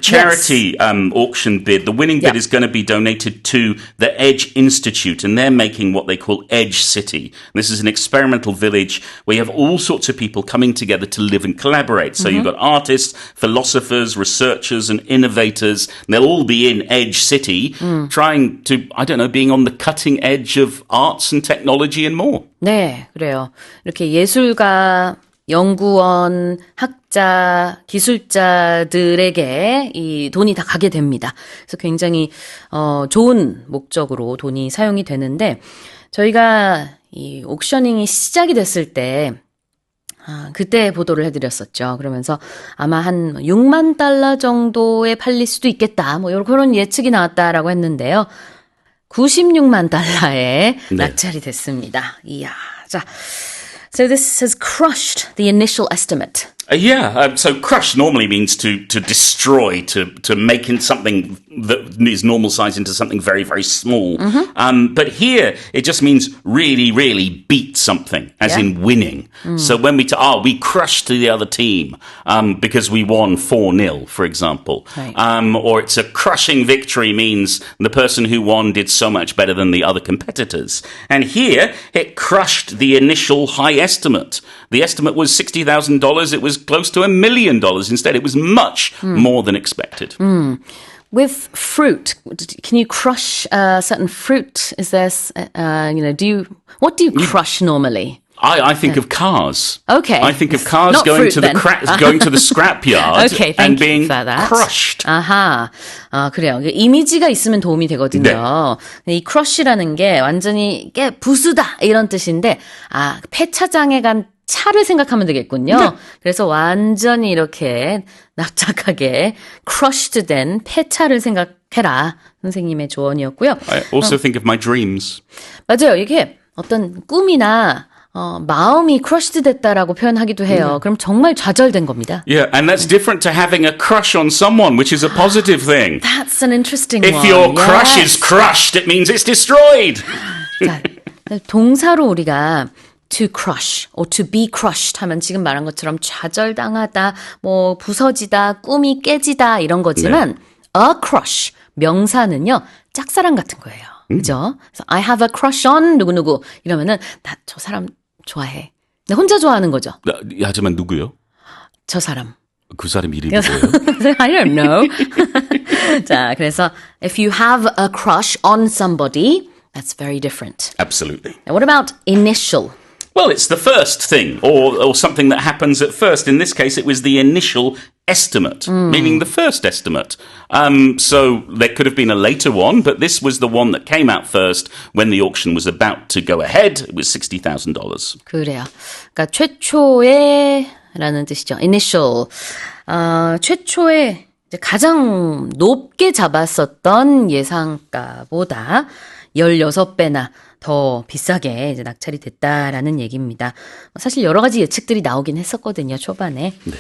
auction bid. The winning bid is going to be donated to the Edge Institute, and they're making what they call Edge City. This is an experimental village where you have all sorts of people coming together to live and collaborate. So you've got artists, philosophers, researchers, and innovators. And they'll all be in Edge City trying to, being on the cutting edge of arts and technology and more. 네, 그래요. 이렇게 예술가, 연구원, 학자, 기술자들에게 이 돈이 다 가게 됩니다. 그래서 굉장히 좋은 목적으로 돈이 사용이 되는데 저희가 이 옥셔닝이 시작이 됐을 때 그때 보도를 해드렸었죠. 그러면서 아마 한 6만 달러 정도에 팔릴 수도 있겠다. 뭐 그런 예측이 나왔다라고 했는데요. 96만 달러에 낙찰이 됐습니다. 이야, 자. So this has crushed the initial estimate. So crush normally means to destroy, to make something that is normal size into something very, very small. But here, it just means really, really beat something, as in winning. So when we crushed the other team because we won 4-0, for example. Right. Or it's a crushing victory means the person who won did so much better than the other competitors. And here, it crushed the initial high estimate. The estimate was $60,000. It was close to $1 million. Instead, it was much more than expected. With fruit, can you crush certain fruit? Is there, what do you crush normally? I think of cars. Okay. I think of cars Not going fruit, to then. going to the scrapyard Okay, and thank you being for that. crushed. 아하. 그래요. 이미지가 있으면 도움이 되거든요. 이 crush라는 게 완전히 이게 부수다 이런 뜻인데 폐차장에 간 차를 생각하면 되겠군요. 그래서 완전히 이렇게 납작하게 crushed 된 폐차를 생각해라. 선생님의 조언이었고요. I also think of my dreams. 맞아요. 이게 어떤 꿈이나 마음이 crushed 됐다라고 표현하기도 해요. 그럼 정말 좌절된 겁니다. Yeah, and that's different to having a crush on someone, which is a positive thing. That's an interesting If one. your crush Yes. is crushed, it means it's destroyed. 자, 동사로 우리가 to crush or to be crushed 하면 지금 말한 것처럼 좌절당하다, 뭐 부서지다, 꿈이 깨지다 이런 거지만 a crush 명사는요 짝사랑 같은 거예요. 그죠? 그래서 I have a crush on 누구누구 이러면은 나 저 사람 좋아해. 근데 혼자 좋아하는 거죠. 하지만 누구요? 저 사람. 그 사람 이름이 뭐예요? I don't know. 자, 그래서 if you have a crush on somebody, that's very different. Absolutely. Now, what about initial? Well, it's the first thing, or something that happens at first. In this case, it was the initial estimate, meaning the first estimate. So there could have been a later one, but this was the one that came out first when the auction was about to go ahead. It was $60,000. 그래요. 그러니까 최초의 라는 뜻이죠. initial. 최초에 이제 가장 높게 잡았었던 예상가보다 16배나 더 비싸게 이제 낙찰이 됐다라는 얘기입니다. 사실 여러 가지 예측들이 나오긴 했었거든요, 초반에. 네.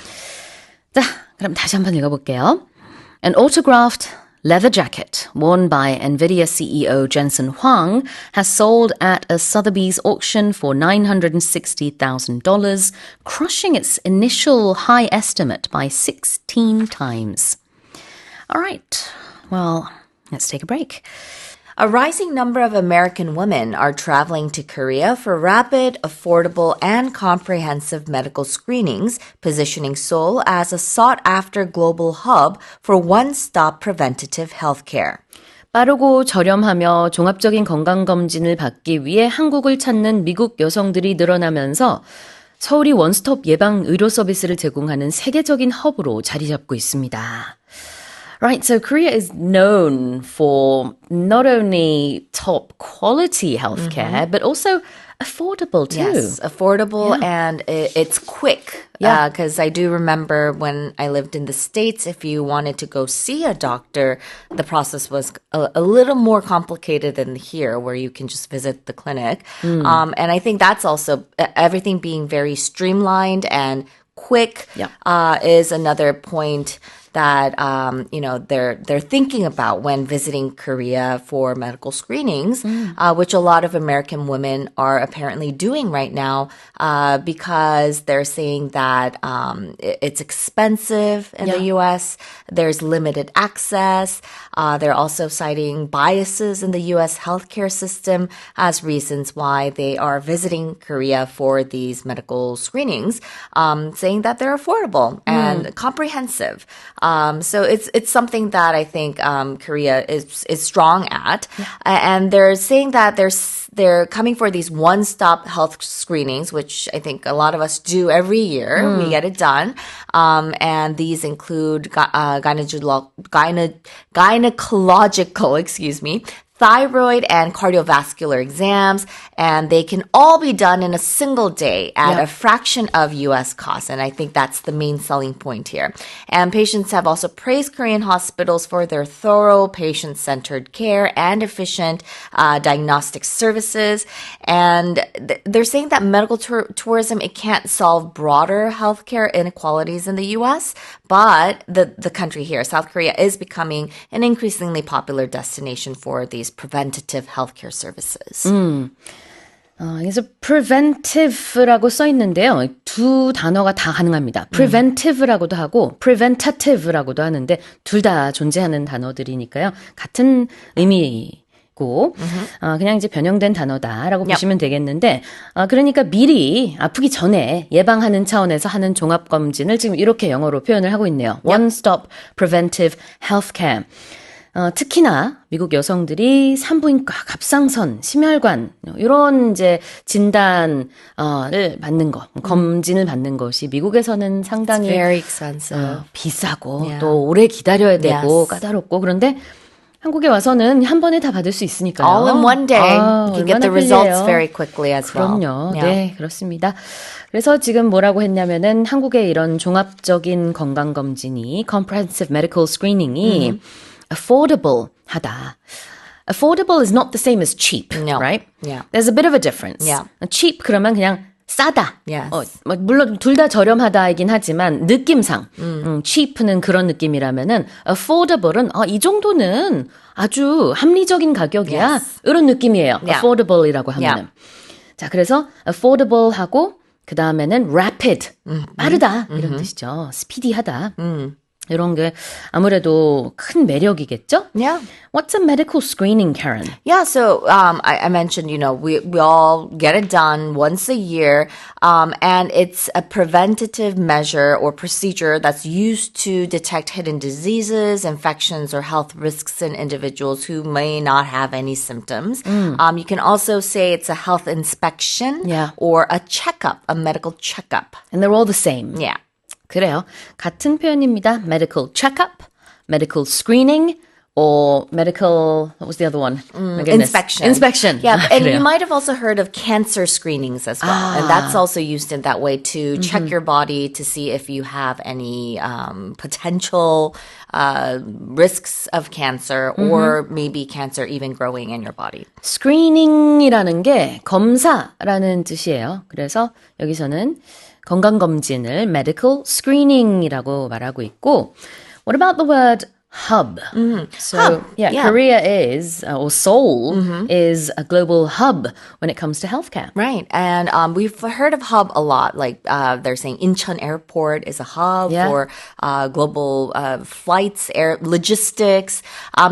자, 그럼 다시 한번 읽어볼게요. An autographed leather jacket worn by NVIDIA CEO Jensen Huang has sold at a Sotheby's auction for $960,000, crushing its initial high estimate by 16 times. All right, well, let's take a break. A rising number of American women are traveling to Korea for rapid, affordable, and comprehensive medical screenings, positioning Seoul as a sought-after global hub for one-stop preventative healthcare. 빠르고 저렴하며 종합적인 건강검진을 받기 위해 한국을 찾는 미국 여성들이 늘어나면서 서울이 원스톱 예방 의료 서비스를 제공하는 세계적인 허브로 자리 잡고 있습니다. Right, so Korea is known for not only top quality healthcare, but also affordable too. Yes, affordable and it's quick. Yeah. Because I do remember when I lived in the States, if you wanted to go see a doctor, the process was a little more complicated than here, where you can just visit the clinic. And I think that's also everything being very streamlined and quick is another point that they're thinking about when visiting Korea for medical screenings, which a lot of American women are apparently doing right now because they're saying that it's expensive in the U.S. There's limited access. They're also citing biases in the U.S. healthcare system as reasons why they are visiting Korea for these medical screenings, saying that they're affordable and comprehensive. So it's something that I think Korea is strong at, and they're saying that they're coming for these one-stop health screenings, which I think a lot of us do every year. We get it done, and these include gynecological, thyroid and cardiovascular exams, and they can all be done in a single day at a fraction of U.S. costs. And I think that's the main selling point here. And patients have also praised Korean hospitals for their thorough, patient-centered care and efficient diagnostic services. And they're saying that medical tourism, it can't solve broader healthcare inequalities in the U.S., but the country here, South Korea, is becoming an increasingly popular destination for these preventative healthcare services. 그래서 preventive라고 써 있는데요. 두 단어가 다 가능합니다. preventive라고도 하고 preventative라고도 하는데 둘 다 존재하는 단어들이니까요. 같은 의미고 그냥 이제 변형된 단어다라고 보시면 되겠는데 그러니까 미리 아프기 전에 예방하는 차원에서 하는 종합검진을 지금 이렇게 영어로 표현을 하고 있네요. One-stop preventive healthcare. 특히나 미국 여성들이 산부인과, 갑상선, 심혈관 이런 이제 진단을 받는 것, 검진을 받는 것이 미국에서는 상당히 It's very expensive. 비싸고 또 오래 기다려야 되고 까다롭고 그런데 한국에 와서는 한 번에 다 받을 수 있으니까요. All in one day. You can get the results very quickly as well. 그럼요. 네, 그렇습니다. 그래서 지금 뭐라고 했냐면은 한국의 이런 종합적인 건강검진이 comprehensive medical screening이 affordable 하다. Affordable is not the same as cheap, No. right? Yeah. There's a bit of a difference. Yeah. cheap 그러면 그냥 싸다. Yes. 물론 둘 다 저렴하다이긴 하지만 느낌상 cheap는 그런 느낌이라면은 affordable은 이 정도는 아주 합리적인 가격이야. Yes. 이런 느낌이에요. Yeah. affordable이라고 하면은. 자, 그래서 affordable하고 그 다음에는 rapid, 빠르다 이런 뜻이죠. speedy하다. 이런 게 아무래도 큰 매력이겠죠? Yeah. What's a medical screening, Karen? Yeah, so I mentioned, we all get it done once a year, and it's a preventative measure or procedure that's used to detect hidden diseases, infections, or health risks in individuals who may not have any symptoms. You can also say it's a health inspection Yeah. or a checkup, a medical checkup. And they're all the same. Yeah. 그래요. 같은 표현입니다. medical checkup, medical screening, or medical, what was the other one? My goodness. Inspection. Inspection. Yeah, 아, and 그래요. you might have also heard of cancer screenings as well. And that's also used in that way to check your body to see if you have any potential risks of cancer or maybe cancer even growing in your body. screening이라는 게 검사라는 뜻이에요. 그래서 여기서는 건강검진을 medical screening이라고 말하고 있고, what about the word hub? So, Hub, yeah. Korea is, or Seoul is a global hub when it comes to healthcare. Right. And we've heard of hub a lot. Like they're saying Incheon Airport is a hub Yeah. for global flights, air logistics.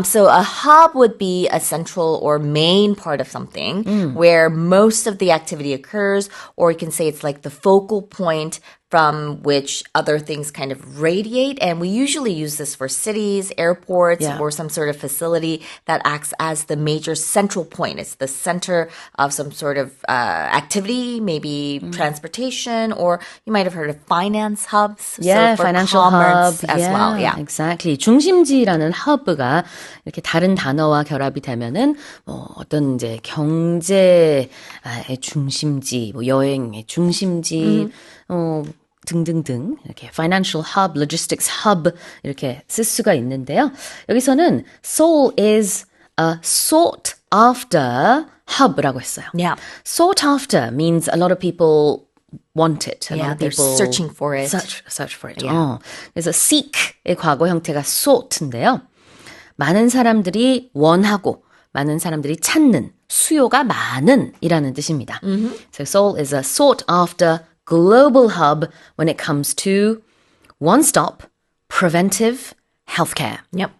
So a hub would be a central or main part of something where most of the activity occurs, or you can say it's like the focal point from which other things kind of radiate. And we usually use this for cities, airports, Yeah. or some sort of facility that acts as the major central point. It's the center of some sort of activity, maybe transportation, or you might have heard of finance hubs. Yeah, so for financial commerce hub. as well. Yeah. Exactly. 중심지라는 hub가 이렇게 다른 단어와 결합이 되면은 뭐 어떤 이제 경제의 중심지, 뭐 여행의 중심지, 등등등 이렇게 financial hub, logistics hub 이렇게 쓸 수가 있는데요. 여기서는 Seoul is a sought after hub라고 했어요. Yeah. Sought after means a lot of people want it. A lot Yeah, of they're people searching for it. Search for it. 그래서 seek의 과거 형태가 sought인데요. 많은 사람들이 원하고 많은 사람들이 찾는 수요가 많은 이라는 뜻입니다. So Seoul is a sought after global hub when it comes to one-stop preventive healthcare. Yep.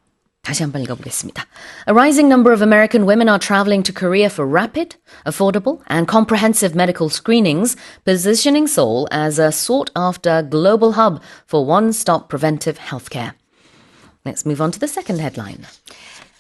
다시 한번 읽어보겠습니다. A rising number of American women are traveling to Korea for rapid, affordable, and comprehensive medical screenings, positioning Seoul as a sought-after global hub for one-stop preventive healthcare. Let's move on to the second headline.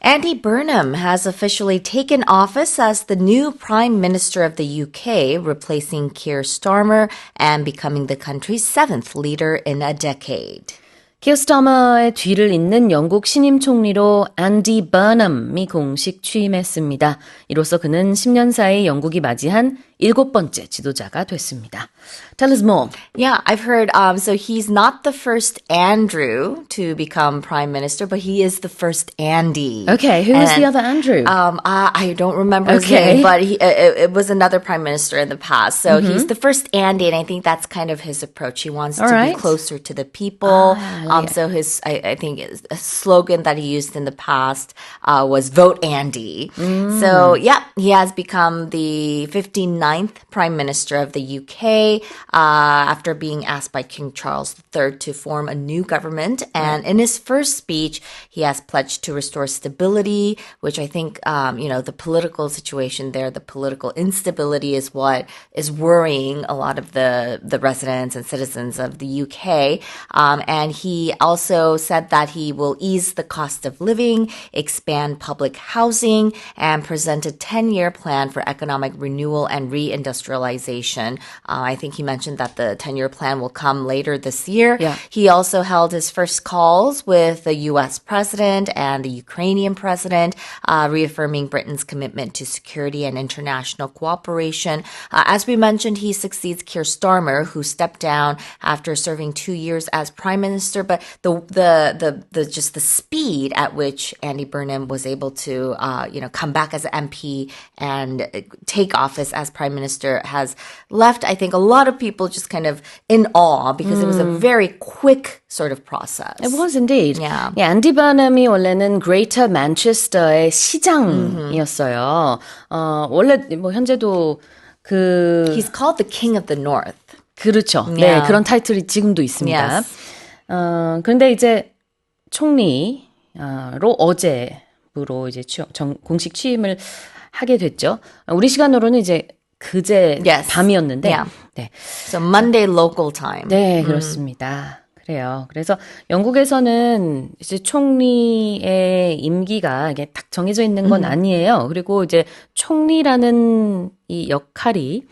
Andy Burnham has officially taken office as the new Prime Minister of the UK, replacing Keir Starmer and becoming the country's seventh leader in a decade. 키어 스타머의 뒤를 잇는 영국 신임 총리로 앤디 버넘이 공식 취임했습니다. 이로써 그는 10년 사이 영국이 맞이한 7번째 지도자가 됐습니다. Tell us more. Yeah, I've heard, so he's not the first Andrew to become prime minister, but he is the first Andy. Okay, who is the other Andrew? I don't remember his Okay. name, but it was another prime minister in the past. So he's the first Andy, and I think that's kind of his approach. He wants to right. be closer to the people. So I think a slogan that he used in the past was "Vote Andy." So yeah, he has become the 59th prime minister of the UK after being asked by King Charles III to form a new government. And in his first speech, he has pledged to restore stability, which I think, the political situation there, the political instability is what is worrying a lot of the residents and citizens of the UK. And he also said that he will ease the cost of living, expand public housing, and present a 10-year plan for economic renewal and reindustrialization. I think he mentioned that the 10-year plan will come later this year. Yeah. He also held his first calls with the U.S. president and the Ukrainian president, reaffirming Britain's commitment to security and international cooperation. As we mentioned, he succeeds Keir Starmer, who stepped down after serving 2 years as prime minister. But the just the speed at which Andy Burnham was able to come back as an MP and take office as prime minister has left, I think, a lot of people just kind of in awe because it was a very quick sort of process. It was indeed. Yeah. 앤디 버넘이 원래는 Greater Manchester의 시장이었어요. 원래 뭐 현재도 He's called the King of the North. 그렇죠. 네, Yeah. 그런 타이틀이 지금도 있습니다. Yes. 그런데 이제 총리로 어제부로 이제 공식 취임을 하게 됐죠. 우리 시간으로는 이제 그제 Yes. 밤이었는데, Yeah. 네, So Monday local time. 네, 그렇습니다. 그래요. 그래서 영국에서는 이제 총리의 임기가 이게 딱 정해져 있는 건 아니에요. 그리고 이제 총리라는 이 역할이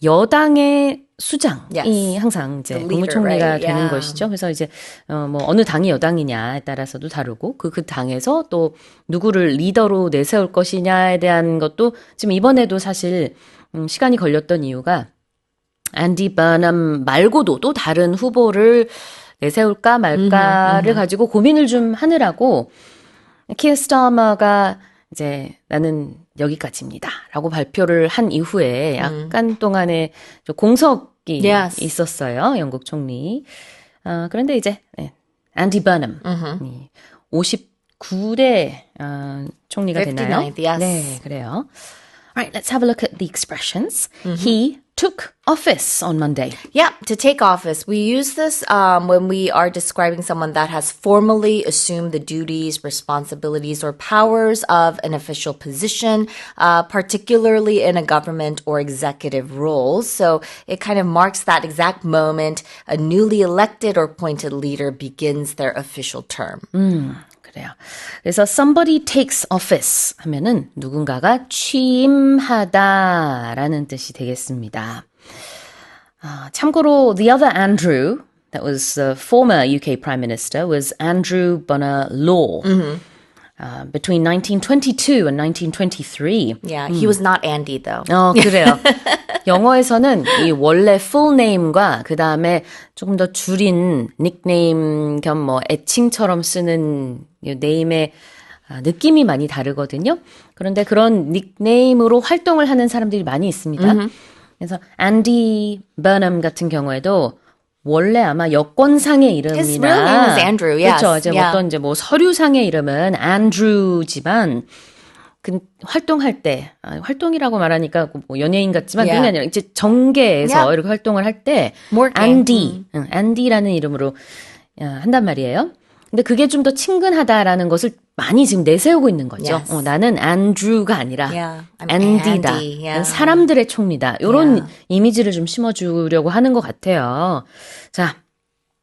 여당의 수장이 Yes. 항상 이제 The leader, 국무총리가 right? 되는 Yeah. 것이죠. 그래서 이제 뭐 어느 당이 여당이냐에 따라서도 다르고 그 당에서 또 누구를 리더로 내세울 것이냐에 대한 것도 지금 이번에도 사실 시간이 걸렸던 이유가 앤디 버넘 말고도 또 다른 후보를 내세울까 말까를 가지고 고민을 좀 하느라고 키어 스타머가 이제 나는 여기까지입니다라고 발표를 한 이후에 약간 동안의 좀 공석이 Yes. 있었어요. 영국 총리. 그런데 이제 앤디 버넘 59대 총리가 되나요? 59th, yes. 네, 그래요. Alright, let's have a look at the expressions. He took office on Monday. Yeah, to take office. We use this when we are describing someone that has formally assumed the duties, responsibilities, or powers of an official position, particularly in a government or executive role. So it kind of marks that exact moment a newly elected or appointed leader begins their official term. 그래요. 그래서 somebody takes office 하면은 누군가가 취임하다라는 뜻이 되겠습니다. 참고로 the other Andrew, that was the former UK Prime Minister, was Andrew Bonar Law. Between 1922 and 1923. Yeah, he was not Andy though. 그래요. 영어에서는 이 원래 full name과 그 다음에 조금 더 줄인 닉네임 겸 뭐 애칭처럼 쓰는 네임의 느낌이 많이 다르거든요. 그런데 그런 닉네임으로 활동을 하는 사람들이 많이 있습니다. 그래서 앤디 버넘 같은 경우에도 원래 아마 여권상의 이름이나 His real name is Andrew, yes. 그렇죠. 이제 Yeah. 어떤 이제 뭐 서류상의 이름은 앤드루지만 그 활동할 때 활동이라고 말하니까 뭐 연예인 같지만 Yeah. 그게 아니라 이제 정계에서 Yeah. 이렇게 활동을 할 때 Morgan. 앤디라는 이름으로 한단 말이에요. 근데 그게 좀 더 친근하다라는 것을 많이 지금 내세우고 있는 거죠. Yes. 나는 앤드루가 아니라 Yeah, I'm 앤디다. Andy, yeah. 난 사람들의 총리다. 이런 Yeah. 이미지를 좀 심어주려고 하는 것 같아요. 자,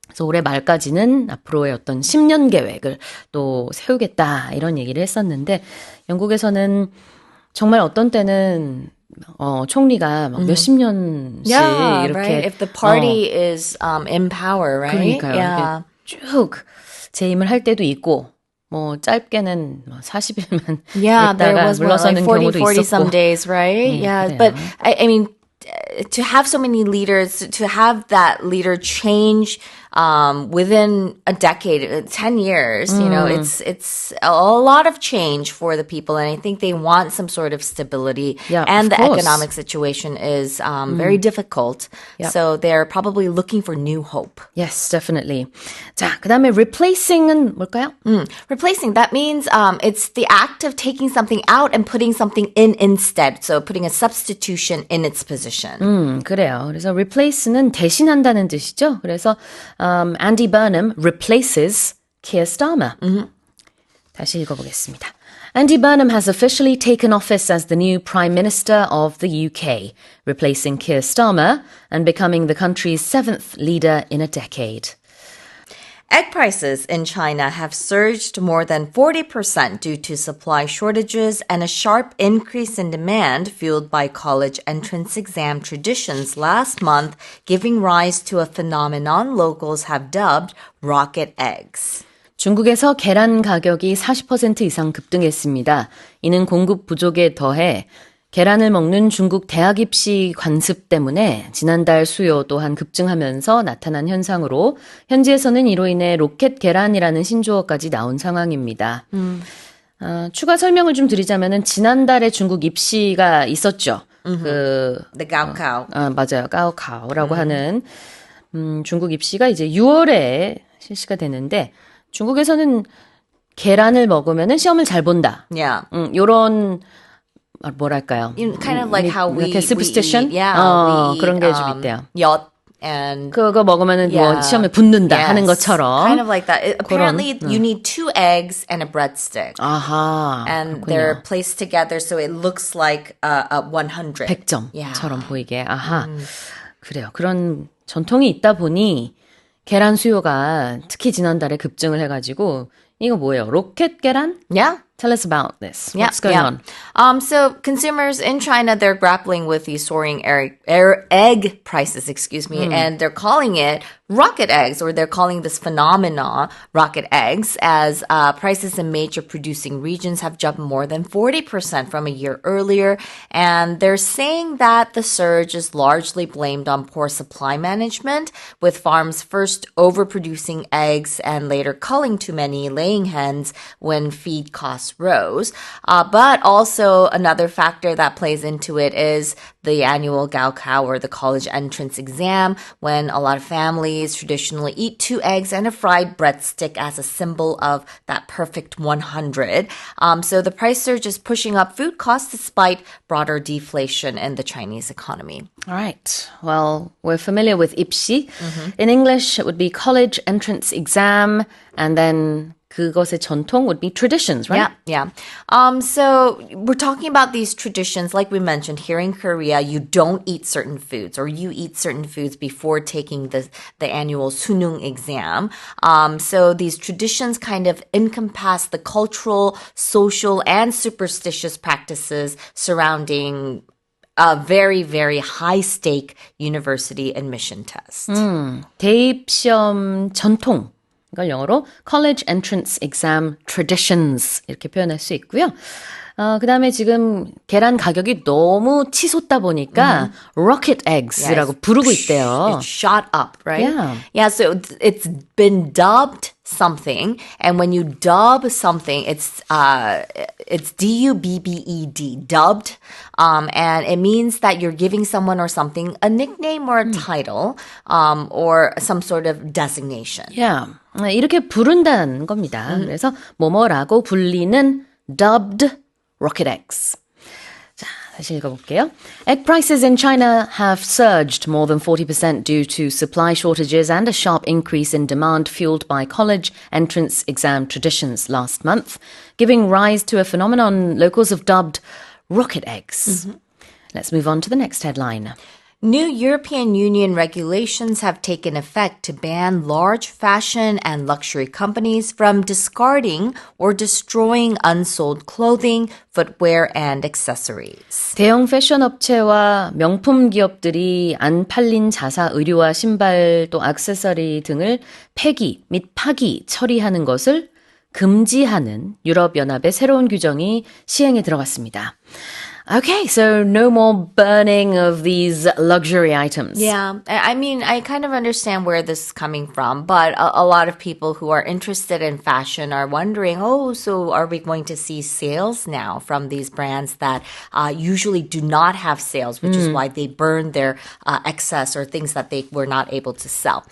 그래서 올해 말까지는 앞으로의 어떤 10년 계획을 또 세우겠다 이런 얘기를 했었는데 영국에서는 정말 어떤 때는 총리가 막 몇십 년씩 Yeah, 이렇게 right. If the party is in power, right? 그러니까요. Yeah. 쭉 재임을 할 때도 있고 뭐 짧게는 40일만 Yeah, there 있다가 was more like 물러서는 40, 경우도 40 some 있었고. days, right? Yeah, 그래요. but I mean, to have so many leaders, to have that leader change within a decade, 10 years, you know, it's a lot of change for the people. And I think they want some sort of stability. Yeah, and of the course. economic situation is very difficult. Yep. So they're probably looking for new hope. Yes, definitely. 자, 그다음에 replacing은 뭘까요? Replacing, that means it's the act of taking something out and putting something in instead. So putting a substitution in its position. 그래요. 그래서 replace는 대신한다는 뜻이죠. 그래서 Andy Burnham replaces Keir Starmer. 다시 읽어보겠습니다. Andy Burnham has officially taken office as the new Prime Minister of the UK, replacing Keir Starmer and becoming the country's seventh leader in a decade. Egg prices in China have surged more than 40% due to supply shortages and a sharp increase in demand fueled by college entrance exam traditions last month, giving rise to a phenomenon locals have dubbed rocket eggs. 중국에서 계란 가격이 40% 이상 급등했습니다. 이는 공급 부족에 더해 계란을 먹는 중국 대학 입시 관습 때문에 지난달 수요 또한 급증하면서 나타난 현상으로 현지에서는 이로 인해 로켓 계란이라는 신조어까지 나온 상황입니다. 추가 설명을 좀 드리자면은 지난달에 중국 입시가 있었죠. The Gaokao. 맞아요. 까오카오라고 하는 중국 입시가 이제 6월에 실시가 되는데 중국에서는 계란을 먹으면은 시험을 잘 본다. Yeah. 요런 뭐랄까요? Kind of like how we 이렇게 superstition? we eat, we eat, 그런 게 좀 있대요. yacht and 그거 먹으면은 뭐 yeah. 시험에 붙는다 하는 Yes. 것처럼. Kind of like that. Apparently, you need 2 eggs and a breadstick. 아하. And 그렇군요. they're placed together so it looks like a 100. 100점처럼 보이게. 아하. 그래요. 그런 전통이 있다 보니 계란 수요가 특히 지난달에 급증을 해가지고 이거 뭐예요? 로켓 계란? Yeah. Tell us about this. Yeah, What's going yeah. on? So consumers in China, they're grappling with these soaring egg prices, and they're calling it rocket eggs, or they're calling this phenomena rocket eggs, as prices in major producing regions have jumped more than 40% from a year earlier. And they're saying that the surge is largely blamed on poor supply management, with farms first overproducing eggs and later culling too many laying hens when feed costs rose. But also another factor that plays into it is the annual Gaokao, or the college entrance exam, when a lot of families traditionally eat 2 eggs and a fried breadstick as a symbol of that perfect 100. So the price surge is pushing up food costs despite broader deflation in the Chinese economy. All right. Well, we're familiar with 입시. In English, it would be college entrance exam, and then 그것의 전통 would be traditions, right? Yeah. So we're talking about these traditions. Like we mentioned, here in Korea, you don't eat certain foods, or you eat certain foods before taking the annual Sunung exam. So these traditions kind of encompass the cultural, social, and superstitious practices surrounding a very, very high-stake university admission test. 대입시험 전통. 이걸 영어로 college entrance exam traditions 이렇게 표현할 수 있고요. 그 다음에 지금 계란 가격이 너무 치솟다 보니까 rocket eggs라고 부르고 있대요. It shot up, right? Yeah. So it's been dubbed something, and when you dub something, it's D-U-B-B-E-D, dubbed, and it means that you're giving someone or something a nickname or a title, or some sort of designation. Yeah. 이렇게 부른다는 겁니다. 그래서 뭐뭐라고 불리는 dubbed rocket eggs. 자, 다시 읽어볼게요. Egg prices in China have surged more than 40% due to supply shortages and a sharp increase in demand fueled by college entrance exam traditions last month, giving rise to a phenomenon locals have dubbed rocket eggs. Let's move on to the next headline. New European Union regulations have taken effect to ban large fashion and luxury companies from discarding or destroying unsold clothing, footwear, and accessories. 대형 패션 업체와 명품 기업들이 안 팔린 자사 의류와 신발 또 액세서리 등을 폐기 및 파기 처리하는 것을 금지하는 유럽연합의 새로운 규정이 시행에 들어갔습니다. Okay, so no more burning of these luxury items. Yeah, I mean, I kind of understand where this is coming from, but a lot of people who are interested in fashion are wondering, so are we going to see sales now from these brands that usually do not have sales, which is why they burn their excess or things that they were not able to sell.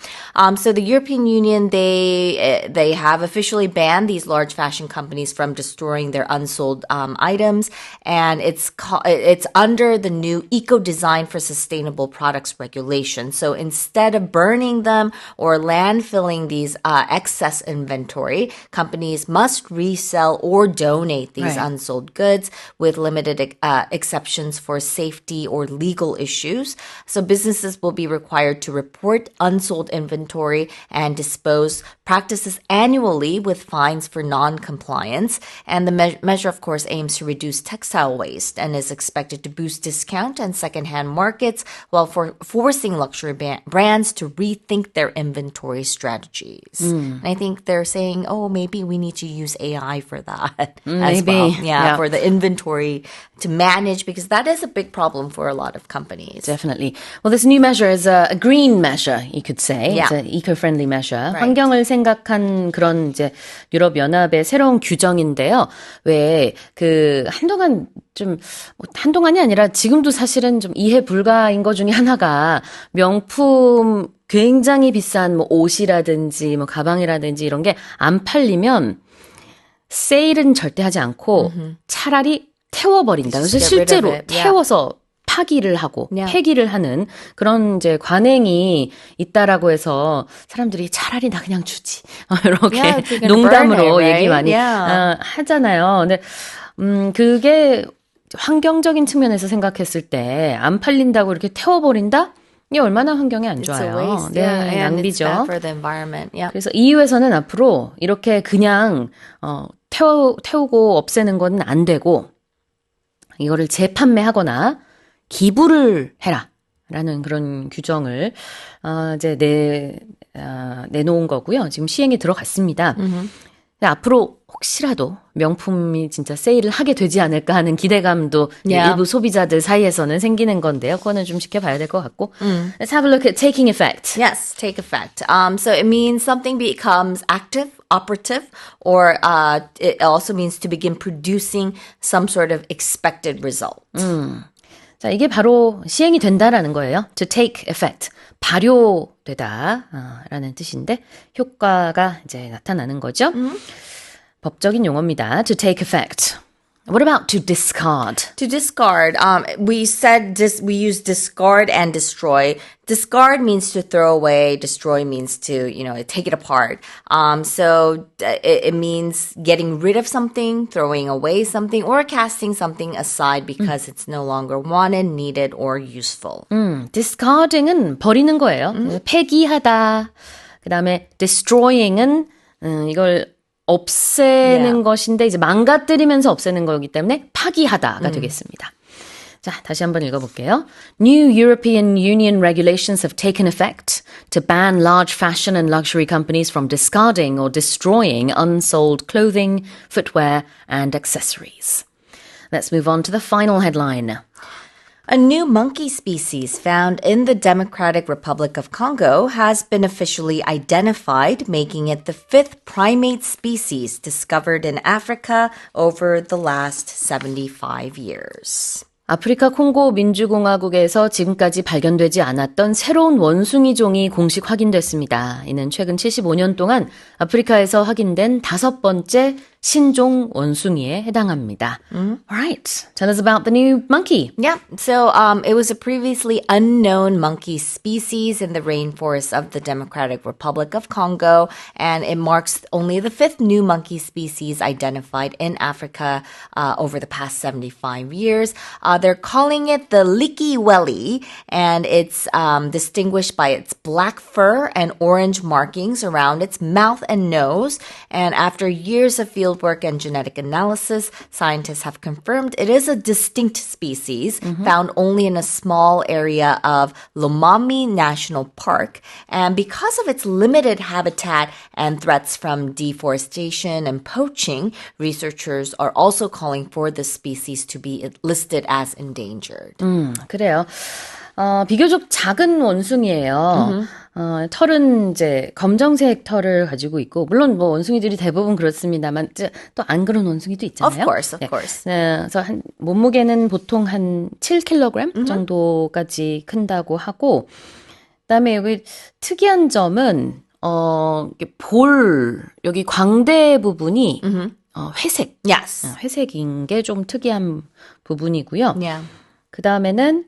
So the European Union, they have officially banned these large fashion companies from destroying their unsold items, and it's under the new Eco Design for Sustainable Products regulation. So instead of burning them or landfilling these excess inventory, companies must resell or donate these unsold goods with limited exceptions for safety or legal issues. So businesses will be required to report unsold inventory and dispose practices annually with fines for non-compliance. And the measure, of course, aims to reduce textile waste and is expected to boost discount and secondhand markets while forcing luxury brands to rethink their inventory strategies. And I think they're saying, maybe we need to use AI for that as well. Yeah, for the inventory to manage, because that is a big problem for a lot of companies. Definitely. Well, this new measure is a green measure, you could say. Yeah. It's an eco-friendly measure. Right. 환경을 생각한 그런 이제 유럽연합의 새로운 규정인데요. 왜 한동안이 아니라 지금도 사실은 좀 이해 불가인 것 중에 하나가 명품 굉장히 비싼 옷이라든지 가방이라든지 이런 게 안 팔리면 세일은 절대 하지 않고 차라리 태워버린다. 그래서 Just get rid of 실제로 it. Yeah. 태워서 파기를 하고 Yeah. 폐기를 하는 그런 이제 관행이 있다라고 해서 사람들이 차라리 나 그냥 주지 이렇게 Yeah, if you're gonna 농담으로 burn it, 얘기 right? 많이 Yeah. 하잖아요. 근데 그게 환경적인 측면에서 생각했을 때 안 팔린다고 이렇게 태워버린다? 이게 얼마나 환경에 안 It's a 좋아요. waste. 네, Yeah, and it's 낭비죠. bad for the environment. Yeah. 그래서 EU에서는 앞으로 이렇게 그냥 태우고 없애는 건 안 되고 이거를 재판매하거나 기부를 해라라는 그런 규정을 이제 내놓은 거고요. 지금 시행에 들어갔습니다. 근데 앞으로 혹시라도 명품이 진짜 세일을 하게 되지 않을까 하는 기대감도 Yeah. 일부 소비자들 사이에서는 생기는 건데요. 그거는 좀 지켜봐야 될 것 같고. Let's have a look at taking effect. Yes, take effect. So it means something becomes active, operative, or it also means to begin producing some sort of expected result. 자, 이게 바로 시행이 된다라는 거예요. To take effect. 발효되다 라는 뜻인데 효과가 이제 나타나는 거죠. 법적인 용어입니다. To take effect. What about to discard? To discard, we said we use discard and destroy. Discard means to throw away. Destroy means to, take it apart. So it means getting rid of something, throwing away something, or casting something aside because it's no longer wanted, needed, or useful. discarding은 버리는 거예요. 폐기하다. 그다음에 destroying은 이걸 없애는 Yeah. 것인데 이제 망가뜨리면서 없애는 거기 때문에 파기하다가 되겠습니다. 자, 다시 한번 읽어볼게요. New European Union regulations have taken effect to ban large fashion and luxury companies from discarding or destroying unsold clothing, footwear, and accessories. Let's move on to the final headline. A new monkey species found in the Democratic Republic of Congo has been officially identified, making it the 5th primate species discovered in Africa over the last 75 years. 아프리카 콩고 민주공화국에서 지금까지 발견되지 않았던 새로운 원숭이 종이 공식 확인됐습니다. 이는 최근 75년 동안 아프리카에서 확인된 5번째 신종 원숭이에 해당합니다. Alright, tell us about the new monkey. Yeah, so it was a previously unknown monkey species in the rainforests of the Democratic Republic of Congo, and it marks only the 5th new monkey species identified in Africa over the past 75 years. They're calling it the Likiweli, and it's distinguished by its black fur and orange markings around its mouth and nose. And after years of fieldwork and genetic analysis, scientists have confirmed it is a distinct species found only in a small area of Lomami National Park. And because of its limited habitat and threats from deforestation and poaching, researchers are also calling for the species to be listed as endangered. 그래요. 비교적 작은 원숭이에요. 털은 이제 검정색 털을 가지고 있고, 물론 뭐 원숭이들이 대부분 그렇습니다만, 또 안 그런 원숭이도 있잖아요. Of course. 그래서 몸무게는 보통 한 7kg 정도까지 큰다고 하고, 그다음에 여기 특이한 점은, 여기 광대 부분이, 회색. Yes. 회색인 게 좀 특이한 부분이고요. Yeah. 그 다음에는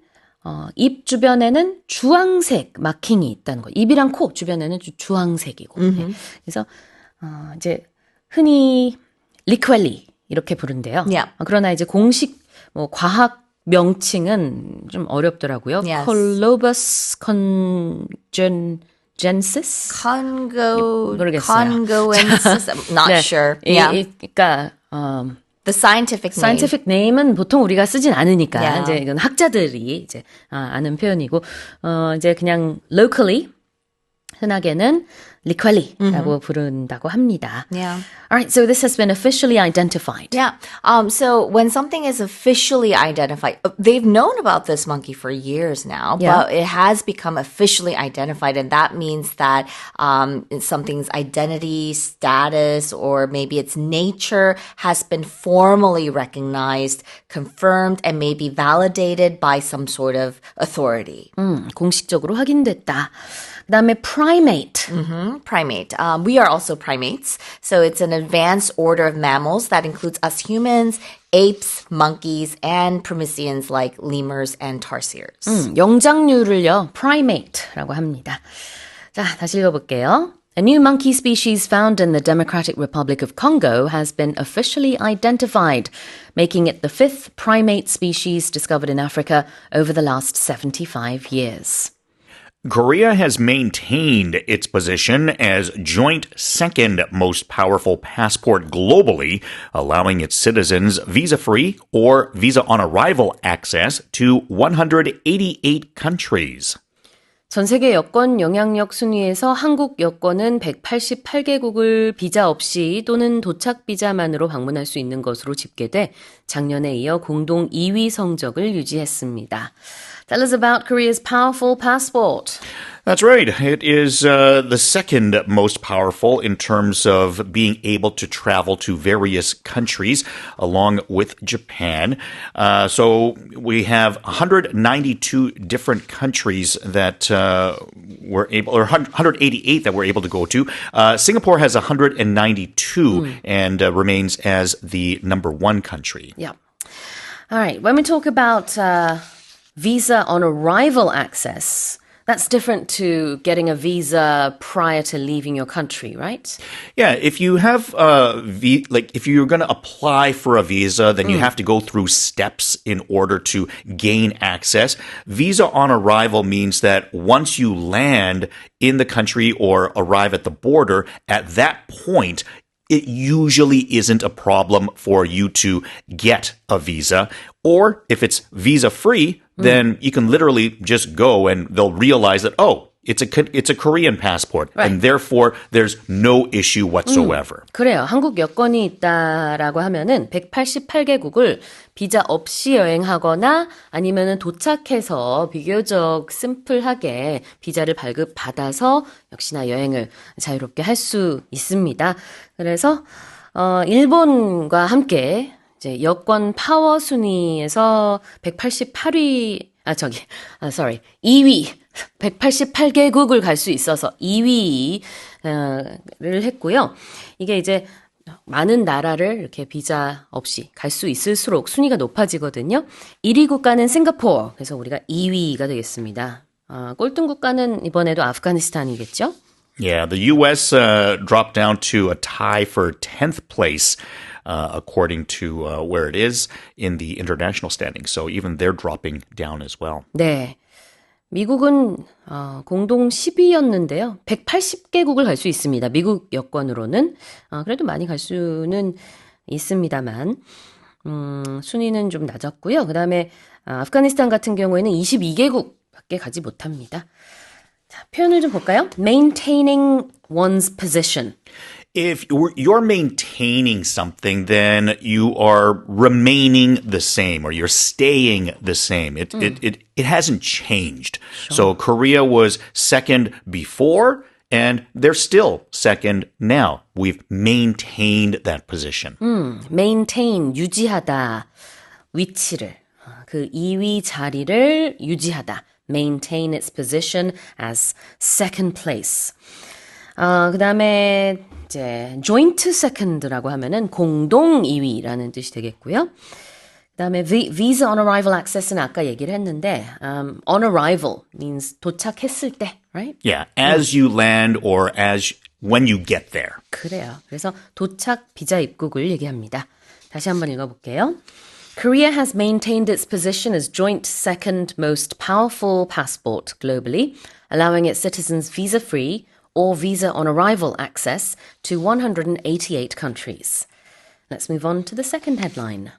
입 주변에는 주황색 마킹이 있다는 거. 입이랑 코 주변에는 주황색이고. 네. 그래서 이제 흔히 리퀘리 이렇게 부른대요. Yeah. 그러나 이제 공식 과학 명칭은 좀 어렵더라고요. Yes. Colobus congensis. 모르겠어요. Congoensis. I'm not 네. sure. Yeah. 그러니까 The scientific name. scientific name은 보통 우리가 쓰진 않으니까 Yeah. 이제 이건 학자들이 이제 아는 표현이고 이제 그냥 locally 흔하게는 리퀄리라고 부른다고 합니다. Yeah. Alright, so this has been officially identified. Yeah. So when something is officially identified, they've known about this monkey for years now, Yeah. but it has become officially identified. And that means that something's identity, status, or maybe its nature has been formally recognized, confirmed, and maybe validated by some sort of authority. 공식적으로 확인됐다. 그다음에 primate. Primate. We are also primates. So it's an advanced order of mammals that includes us humans, apes, monkeys, and Promiscuans like lemurs and tarsiers. 영장류를요, primate라고 합니다. 자, 다시 읽어볼게요. A new monkey species found in the Democratic Republic of Congo has been officially identified, making it the fifth primate species discovered in Africa over the last 75 years. Korea has maintained its position as joint second most powerful passport globally, allowing its citizens visa-free or visa-on-arrival access to 188 countries. 전 세계 여권 영향력 순위에서 한국 여권은 188개국을 비자 없이 또는 도착 비자만으로 방문할 수 있는 것으로 집계돼 작년에 이어 공동 2위 성적을 유지했습니다. Tell us about Korea's powerful passport. That's right. It is the second most powerful in terms of being able to travel to various countries along with Japan. So we have 192 different countries that were able, or 188 that we're able to go to. Singapore has 192 and remains as the number one country. Yeah. All right. When we talk about visa on arrival access, that's different to getting a visa prior to leaving your country, right? Yeah, if you have if you're going to apply for a visa, then you have to go through steps in order to gain access. Visa on arrival means that once you land in the country or arrive at the border, at that point, it usually isn't a problem for you to get a visa. Or if it's visa-free, then you can literally just go and they'll realize that, oh, it's a Korean passport. Right. And therefore, there's no issue whatsoever. 그래요. 한국 여권이 있다라고 하면은 188개국을 비자 없이 여행하거나 아니면은 도착해서 비교적 심플하게 비자를 발급받아서 역시나 여행을 자유롭게 할 수 있습니다. 그래서 일본과 함께 이제 여권 파워 순위에서 2위 188개국을 갈 수 있어서 2위를 했고요. 이게 이제 많은 나라를 이렇게 비자 없이 갈 수 있을수록 순위가 높아지거든요. 1위 국가는 싱가포르, 그래서 우리가 2위가 되겠습니다. 꼴등 국가는 이번에도 아프가니스탄이겠죠? Yeah, the U.S. Dropped down to a tie for 10th place. According to where it is in the international standing. So even they're dropping down as well. 네. 미국은 공동 10위였는데요. 180개국을 갈 수 있습니다. 미국 여권으로는. 그래도 많이 갈 수는 있습니다만 순위는 좀 낮았고요. 그다음에 아프가니스탄 같은 경우에는 22개국밖에 가지 못합니다. 자, 표현을 좀 볼까요? Maintaining one's position. If you're maintaining something, then you are remaining the same or you're staying the same. It hasn't changed. Sure. So Korea was second before and they're still second now. We've maintained that position. Maintain, 유지하다. 위치를, 그 2위 자리를 유지하다. Maintain its position as second place. 그다음에 이제 joint second라고 하면은 공동 2위라는 뜻이 되겠고요. 그다음에 visa on arrival access는 아까 얘기를 했는데 on arrival means 도착했을 때, right? Yeah, as you land or when you get there. 그래요. 그래서 도착 비자 입국을 얘기합니다. 다시 한번 읽어볼게요. Korea has maintained its position as joint second most powerful passport globally, allowing its citizens visa-free or visa on arrival access to 188 countries. Let's move on to the second headline.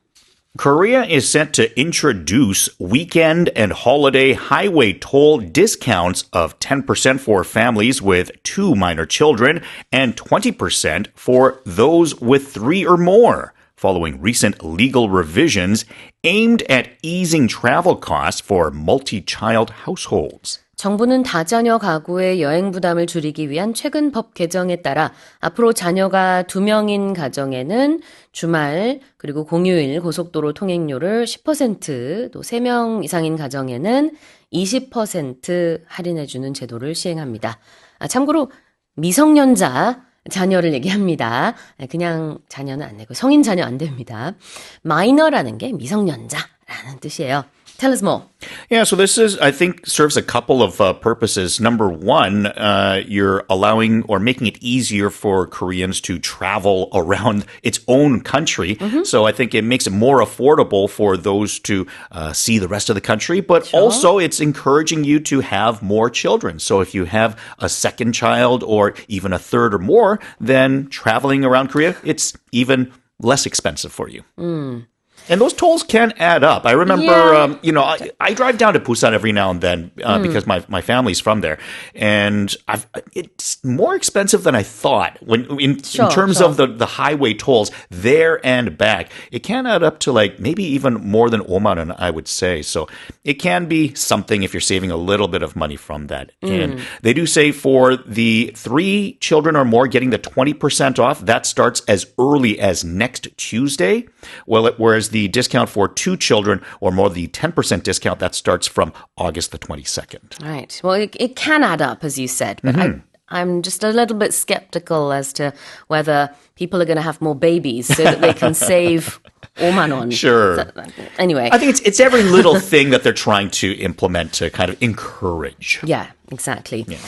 Korea is set to introduce weekend and holiday highway toll discounts of 10% for families with 2 minor children and 20% for those with 3 or more, following recent legal revisions aimed at easing travel costs for multi-child households. 정부는 다자녀 가구의 여행 부담을 줄이기 위한 최근 법 개정에 따라 앞으로 자녀가 2명인 가정에는 주말 그리고 공휴일 고속도로 통행료를 10%, 또 3명 이상인 가정에는 20% 할인해주는 제도를 시행합니다. 참고로 미성년자 자녀를 얘기합니다. 그냥 자녀는 안 되고 성인 자녀 안 됩니다. 마이너라는 게 미성년자라는 뜻이에요. Tell us more. Yeah, so this is, I think, serves a couple of purposes. Number one, you're allowing or making it easier for Koreans to travel around its own country. So I think it makes it more affordable for those to see the rest of the country. But also, it's encouraging you to have more children. So if you have a second child or even a third or more, then traveling around Korea, it's even less expensive for you. And those tolls can add up. I remember, I drive down to Busan every now and then because my family's from there. And it's more expensive than I thought in terms of the highway tolls there and back. It can add up to like maybe even more than 5만 원, I would say. So it can be something if you're saving a little bit of money from that. And they do say for the 3 children or more getting the 20% off, that starts as early as next Tuesday. Whereas the discount for 2 children or more, the 10% discount, that starts from August the 22nd. Right. Well, it can add up, as you said, but I'm just a little bit skeptical as to whether people are going to have more babies so that they can save 5만 원. Sure. So, anyway. I think it's every little thing that they're trying to implement to kind of encourage. Yeah, exactly. Yeah.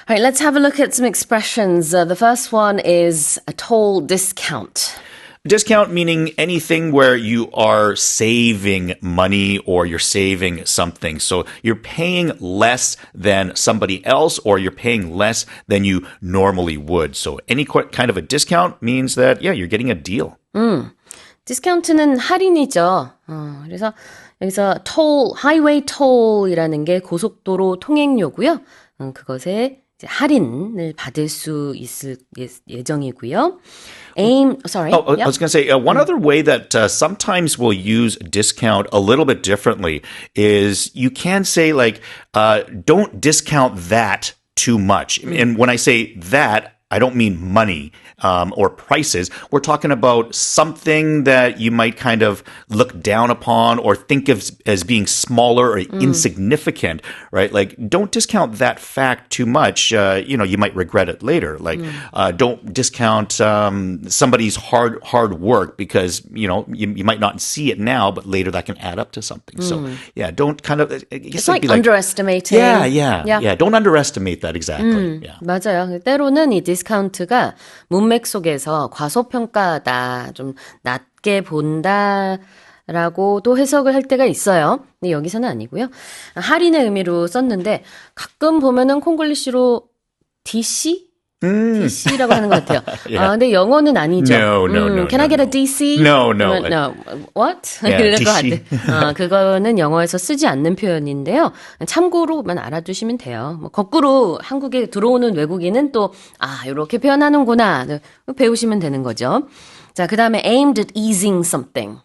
All right, let's have a look at some expressions. The first one is a toll discount. Discount meaning anything where you are saving money or you're saving something. So you're paying less than somebody else or you're paying less than you normally would. So any kind of a discount means that, yeah, you're getting a deal. 디스카운트는 할인이죠. 그래서 여기서 하이웨이 톨이라는 게 고속도로 통행료고요. 그것에 이제 할인을 받을 수 있을 예정이고요. Sorry. I was going to say, one other way that sometimes we'll use discount a little bit differently is you can say like, don't discount that too much. And when I say that, I don't mean money or prices. We're talking about something that you might kind of look down upon or think of as being smaller or insignificant, right? Like, don't discount that fact too much. You might regret it later. Like, don't discount somebody's hard work because, you might not see it now, but later that can add up to something. So, yeah, don't kind of... It's like underestimating. Yeah. Don't underestimate that exactly. Yeah. 맞아요. 때로는 이 디스카운트가 문맥 속에서 과소평가다, 좀 낮게 본다라고도 해석을 할 때가 있어요. 근데 여기서는 아니고요. 할인의 의미로 썼는데 가끔 보면은 콩글리시로 DC? DC라고 하는 것 같아요. Yeah. 근데 영어는 아니죠. No. Can I get a DC? No. What? Yeah, 이럴 것 DC. 같아. 그거는 영어에서 쓰지 않는 표현인데요. 참고로만 알아두시면 돼요. 거꾸로 한국에 들어오는 외국인은 또, 이렇게 표현하는구나. 배우시면 되는 거죠. 자, 그 다음에 aimed at easing something.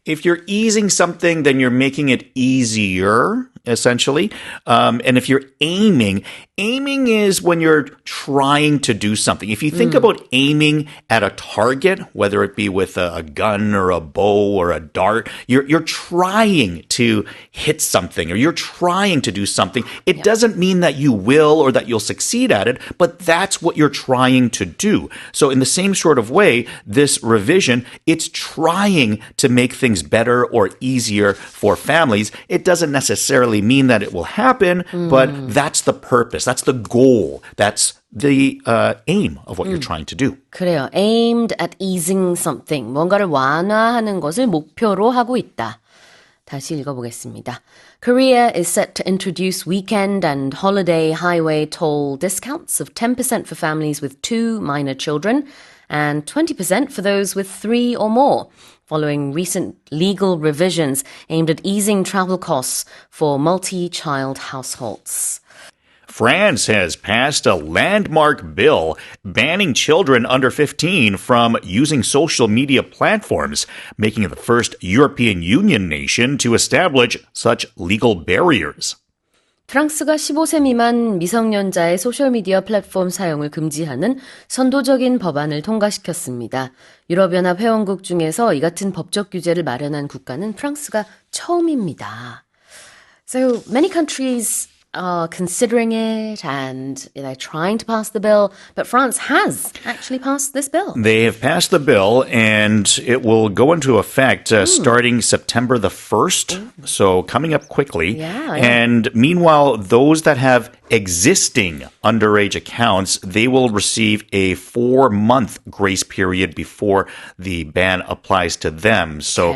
If you're easing something, then you're making it easier, essentially. And if you're aiming is when you're trying to do something. If you think about aiming at a target, whether it be with a gun or a bow or a dart, you're trying to hit something or you're trying to do something. It doesn't mean that you will or that you'll succeed at it, but that's what you're trying to do. So in the same sort of way, this revision, it's trying to make things better or easier for families. It doesn't necessarily mean that it will happen, but that's the purpose. That's the goal. That's the aim of what you're trying to do. 그래요. aimed at easing something. 뭔가를 완화하는 것을 목표로 하고 있다. 다시 읽어보겠습니다. Korea is set to introduce weekend and holiday highway toll discounts of 10% for families with 2 minor children and 20% for those with 3 or more, following recent legal revisions aimed at easing travel costs for multi-child households. France has passed a landmark bill banning children under 15 from using social media platforms, making it the first European Union nation to establish such legal barriers. 프랑스가 15세 미만 미성년자의 소셜미디어 플랫폼 사용을 금지하는 선도적인 법안을 통과시켰습니다. 유럽연합 회원국 중에서 이 같은 법적 규제를 마련한 국가는 프랑스가 처음입니다. So many countries considering it and they're trying to pass the bill, but France has actually passed this bill. They have passed the bill, and it will go into effect starting September the 1st, so coming up quickly. Yeah. And meanwhile, those that have existing underage accounts, they will receive a 4-month grace period before the ban applies to them. So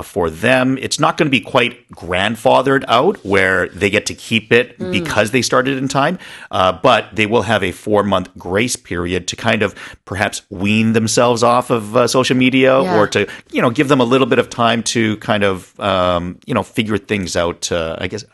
for them, it's not going to be quite grandfathered out where they get to keep it because they started in time, but they will have a 4-month grace period to kind of perhaps wean themselves off of social media or to, give them a little bit of time to kind of, figure things out. I guess,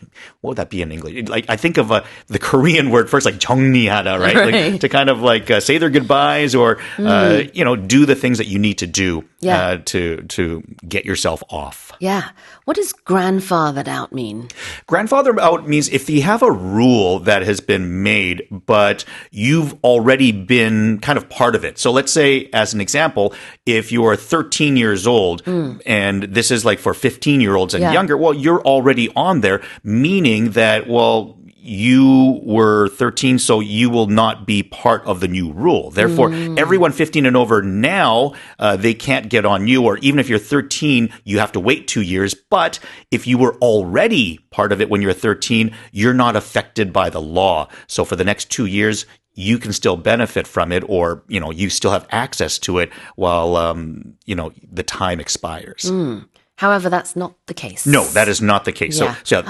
what would that be in English? Like, I think of the Korean word first, like 정리하다, right? Like, to kind of say their goodbyes or, do the things that you need to do to get yourself off. Yeah. What does grandfathered out mean? Grandfather out means if you have a rule that has been made, but you've already been kind of part of it. So let's say, as an example, if you are 13 years old and this is like for 15-year-olds and younger, well, you're already on there, meaning that, you were 13, so you will not be part of the new rule. Therefore, everyone 15 and over now, they can't get on you. Or even if you're 13, you have to wait 2 years. But if you were already part of it when you're 13, you're not affected by the law. So for the next 2 years, you can still benefit from it, or, you still have access to it while, the time expires. However, that's not the case. No, that is not the case. Yeah. So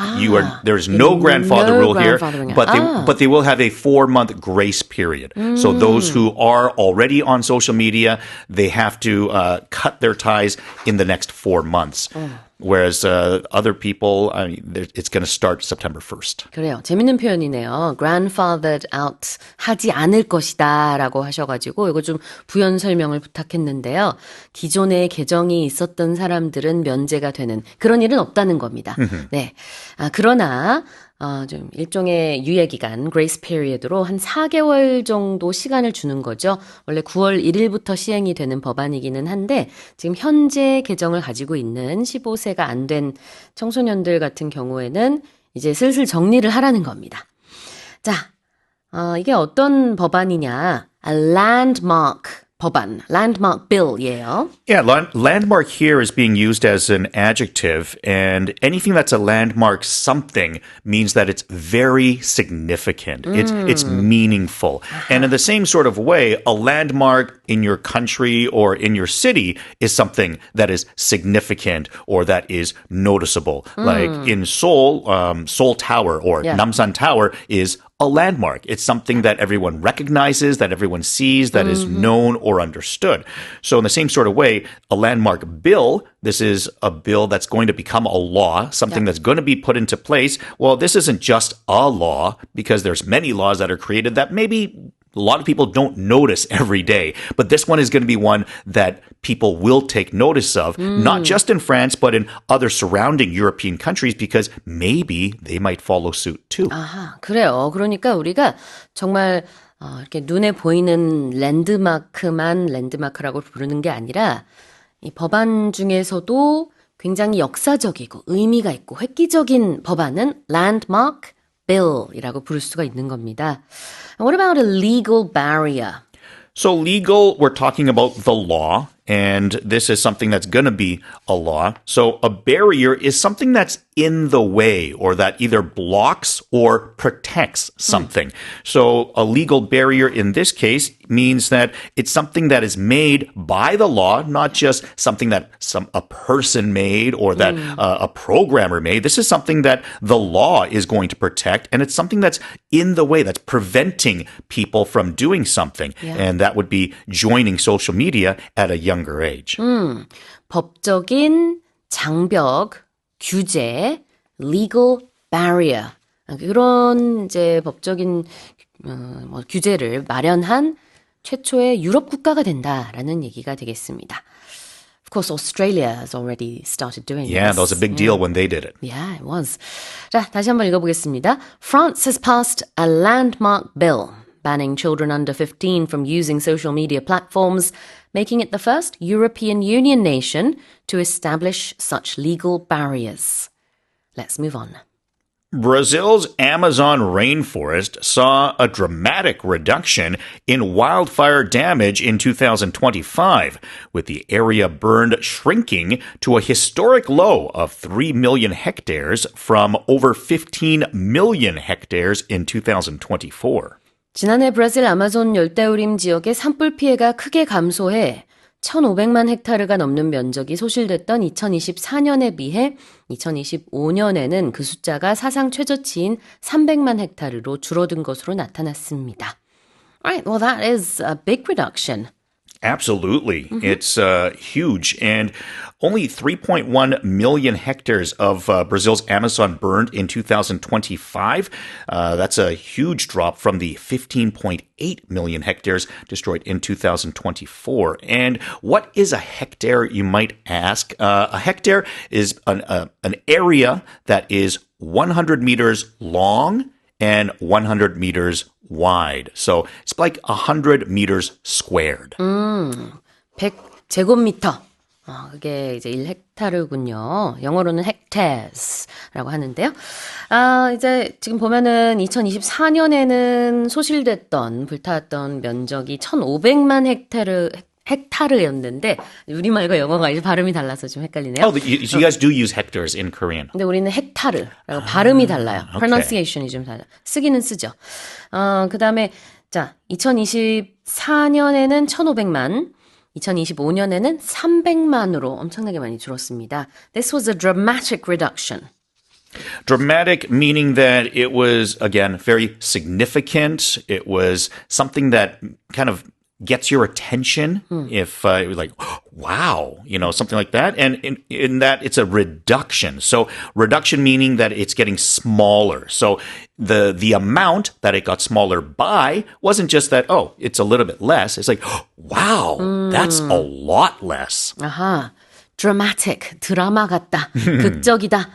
there's no grandfather rule here, but they will have a 4-month grace period. So those who are already on social media, they have to cut their ties in the next 4 months. Whereas other people, it's going to start September 1st. 그래요. 재밌는 표현이네요. grandfathered out 하지 않을 것이다 라고 하셔가지고 이거 좀 부연 설명을 부탁했는데요. 기존에 계정이 있었던 사람들은 면제가 되는 그런 일은 없다는 겁니다. 네. 그러나 좀 일종의 유예기간, grace period로 한 4개월 정도 시간을 주는 거죠. 원래 9월 1일부터 시행이 되는 법안이기는 한데 지금 현재 계정을 가지고 있는 15세가 안 된 청소년들 같은 경우에는 이제 슬슬 정리를 하라는 겁니다. 자, 이게 어떤 법안이냐? A landmark 법안, landmark bill이에요. Yeah, landmark here is being used as an adjective, and anything that's a landmark something means that it's very significant. It's meaningful. And in the same sort of way, a landmark in your country or in your city is something that is significant or that is noticeable. Like in Seoul, Seoul Tower or Namsan Tower is a landmark. It's something that everyone recognizes, that everyone sees, that is known or understood. So in the same sort of way, a landmark bill, this is a bill that's going to become a law, something that's going to be put into place. Well, this isn't just a law because there's many laws that are created that maybe a lot of people don't notice every day. But this one is going to be one that people will take notice of, not just in France, but in other surrounding European countries, because maybe they might follow suit too. 아하, 그래요. 그러니까 우리가 정말 이렇게 눈에 보이는 랜드마크만 랜드마크라고 부르는 게 아니라 이 법안 중에서도 굉장히 역사적이고 의미가 있고 획기적인 법안은 landmark bill이라고 부를 수가 있는 겁니다. What about a legal barrier? So legal, we're talking about the law, and this is something that's going to be a law. So a barrier is something that's in the way or that either blocks or protects something. So a legal barrier in this case means that it's something that is made by the law, not just something that a person made or that a programmer made. This is something that the law is going to protect, and it's something that's in the way, that's preventing people from doing something. And that would be joining social media at a younger age. 법적인 장벽, 규제, legal barrier. 그런 이제 법적인 규제를 마련한 최초의 유럽 국가가 된다라는 얘기가 되겠습니다. Of course, Australia has already started doing Yeah, this. that was a big deal when they did it. Yeah, it was. 자, 다시 한번 읽어보겠습니다. France has passed a landmark bill banning children under 15 from using social media platforms, making it the first European Union nation to establish such legal barriers. Let's move on. Brazil's Amazon rainforest saw a dramatic reduction in wildfire damage in 2025, with the area burned shrinking to a historic low of 3 million hectares from over 15 million hectares in 2024. 지난해 브라질 아마존 열대우림 지역의 산불 피해가 크게 감소해 1,500만 헥타르가 넘는 면적이 소실됐던 2024년에 비해 2025년에는 그 숫자가 사상 최저치인 300만 헥타르로 줄어든 것으로 나타났습니다. Alright, well that is a big reduction. Absolutely. It's huge. And only 3.1 million hectares of Brazil's Amazon burned in 2025. That's a huge drop from the 15.8 million hectares destroyed in 2024. And what is a hectare, you might ask? A hectare is an area that is 100 meters long and 100 meters wide. So it's like 100 meters squared. 100제곱미터. 그게 이제 1헥타르군요. 영어로는 hectares라고 하는데요. 이제 지금 보면은 2024년에는 소실됐던, 불탔던 면적이 1,500만 헥타르였는데, 우리말과 영어가 이제 발음이 달라서 좀 헷갈리네요. Oh, you guys do use hectares in Korean. 근데 우리는 헥타르라고 발음이 달라요. pronunciation이 좀 달라요. 쓰기는 쓰죠. 그 다음에, 자, 2024년에는 1,500만, 2025년에는 300만으로 엄청나게 많이 줄었습니다. This was a dramatic reduction. Dramatic meaning that it was, again, very significant. It was something that kind of gets your attention if it was like, wow, something like that. And in that, it's a reduction. So reduction meaning that it's getting smaller. So the amount that it got smaller by wasn't just that, oh, it's a little bit less. It's like, wow, that's a lot less. 아하, dramatic, 드라마 같다, 극적이다.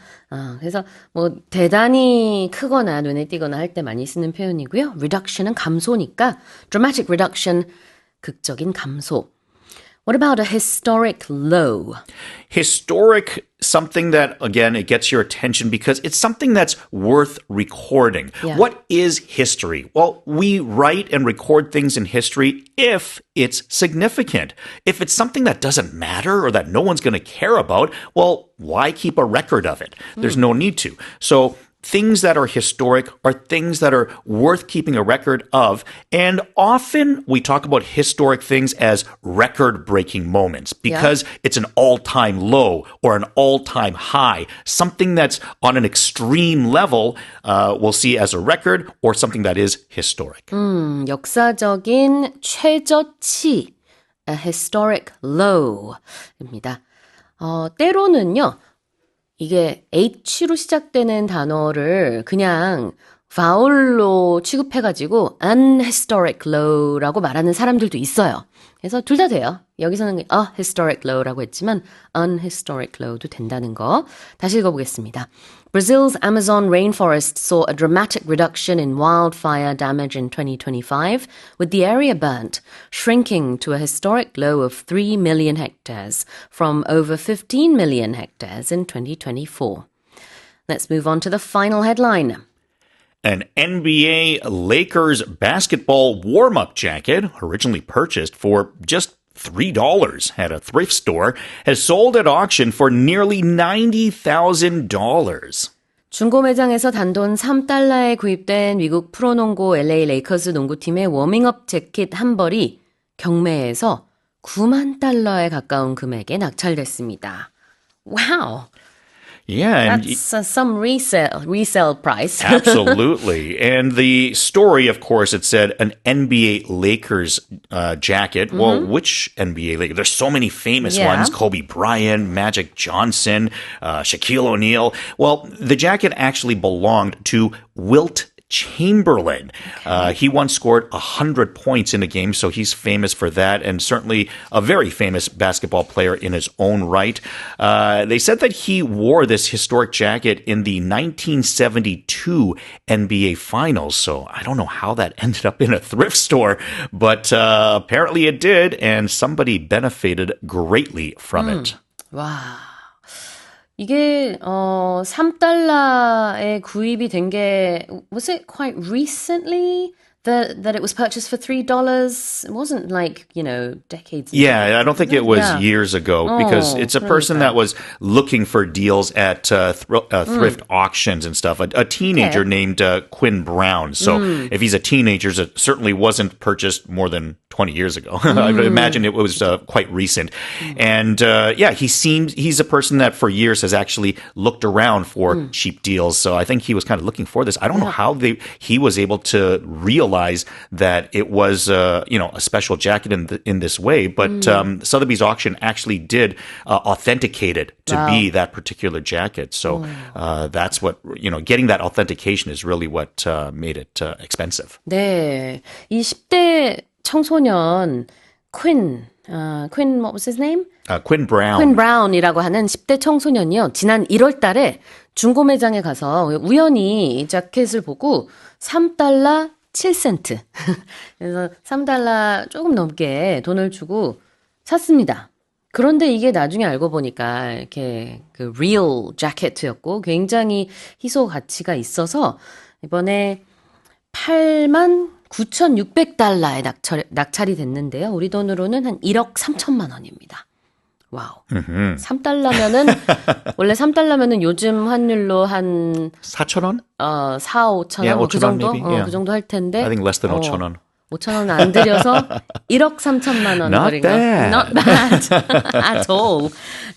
그래서 뭐 대단히 크거나 눈에 띄거나 할 때 많이 쓰는 표현이고요. reduction은 감소니까 dramatic reduction, 극적인 감소. What about a historic low? Historic, something that, again, it gets your attention because it's something that's worth recording. Yeah. What is history? Well, we write and record things in history if it's significant. If it's something that doesn't matter or that no one's going to care about, well, why keep a record of it? There's no need to. So things that are historic are things that are worth keeping a record of. And often we talk about historic things as record-breaking moments because it's an all-time low or an all-time high. Something that's on an extreme level we'll see as a record or something that is historic. 역사적인 최저치, a historic low입니다. 때로는요. 이게 H로 시작되는 단어를 그냥 vowel로 취급해가지고 unhistoric low라고 말하는 사람들도 있어요. 그래서 둘 다 돼요. 여기서는 a historic low라고 했지만 unhistoric low도 된다는 거. 다시 읽어보겠습니다. Brazil's Amazon rainforest saw a dramatic reduction in wildfire damage in 2025, with the area burnt, shrinking to a historic low of 3 million hectares from over 15 million hectares in 2024. Let's move on to the final headline. An NBA Lakers basketball warm-up jacket, originally purchased for just $3 at a thrift store, has sold at auction for nearly $90,000. 중고 매장에서 단돈 3달러에 구입된 미국 프로농구 LA 레이커스 농구팀의 워밍업 재킷 한 벌이 경매에서 9만 달러에 가까운 금액에 낙찰됐습니다. Wow. Yeah. That's some resale price. Absolutely. And the story, of course, it said an NBA Lakers jacket. Well, which NBA Lakers? There's so many famous ones. Kobe Bryant, Magic Johnson, Shaquille O'Neal. Well, the jacket actually belonged to Wilt Chamberlain. He once scored 100 points in a game, so he's famous for that, and certainly a very famous basketball player in his own right. They said that he wore this historic jacket in the 1972 NBA Finals, so I don't know how that ended up in a thrift store, but apparently it did, and somebody benefited greatly from it. 와. 이게 3달러에 구입이 된 게 was it quite recently that it was purchased for $3? It wasn't like, decades ago. Yeah, I don't think it was Yeah. years ago because it's a person that was looking for deals at thrift auctions and stuff. A teenager named Quinn Brown. So if he's a teenager, it certainly wasn't purchased more than 20 years ago. I would imagine it was quite recent. And he's a person that for years has actually looked around for cheap deals. So I think he was kind of looking for this. I don't know how he was able to realize that it was a special jacket in this way, but Sotheby's auction actually did authenticate it to be that particular jacket. So that's what getting that authentication is really what made it expensive. 네, 이 10대 청소년 퀸, what was his name? Quinn Brown. 퀸 브라운이라고 하는 10대 청소년이요. 지난 1월 달에 중고 매장에 가서 우연히 이 자켓을 보고 3달러 7센트. 그래서 3달러 조금 넘게 돈을 주고 샀습니다. 그런데 이게 나중에 알고 보니까 이렇게 그 real 자켓이었고 굉장히 희소 가치가 있어서 이번에 89,600달러에 낙찰이 됐는데요. 우리 돈으로는 한 1억 3천만 원입니다. 와우. 3달러면은, 원래 3달러면은 요즘 환율로 한, 4,000원? 4, 5천 원, Yeah, 그 정도? 5,000원 maybe, yeah. 그 정도 할 텐데. I think less than 5,000원. 5천 원 안 들여서 1억 3천만 원. Not bad. Not bad at all.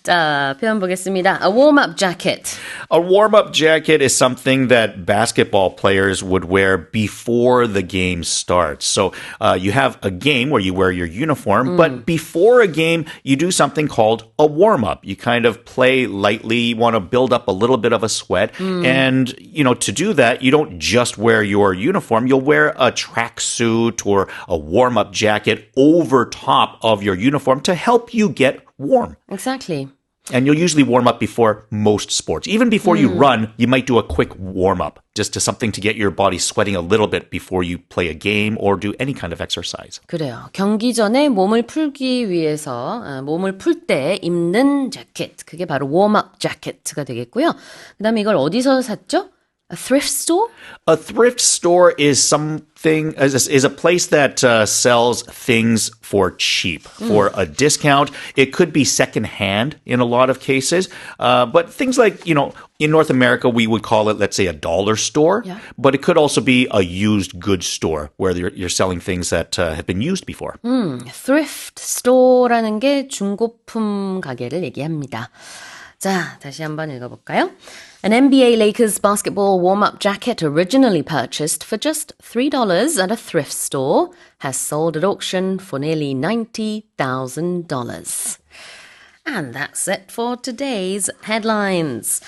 자, 표현 보겠습니다. A warm-up jacket. A warm-up jacket is something that basketball players would wear before the game starts. So you have a game where you wear your uniform, but before a game, you do something called a warm-up. You kind of play lightly. You want to build up a little bit of a sweat. And, to do that, you don't just wear your uniform. You'll wear a tracksuit or a warm-up jacket over top of your uniform to help you get warm. Exactly. And you'll usually warm up before most sports. Even before you run, you might do a quick warm-up, just to something to get your body sweating a little bit before you play a game or do any kind of exercise. 그래요. 경기 전에 몸을 풀기 위해서 몸을 풀 때 입는 자켓. 그게 바로 웜업 자켓가 되겠고요. 그다음에 이걸 어디서 샀죠? A thrift store? A thrift store is a place that sells things for cheap, for a discount. It could be secondhand in a lot of cases, but things like, in North America, we would call it, let's say, a dollar store, but it could also be a used goods store where you're selling things that have been used before. thrift store라는 게 중고품 가게를 얘기합니다. 자, 다시 한번 읽어볼까요? An NBA Lakers basketball warm-up jacket originally purchased for just $3 at a thrift store has sold at auction for nearly $90,000. And that's it for today's headlines.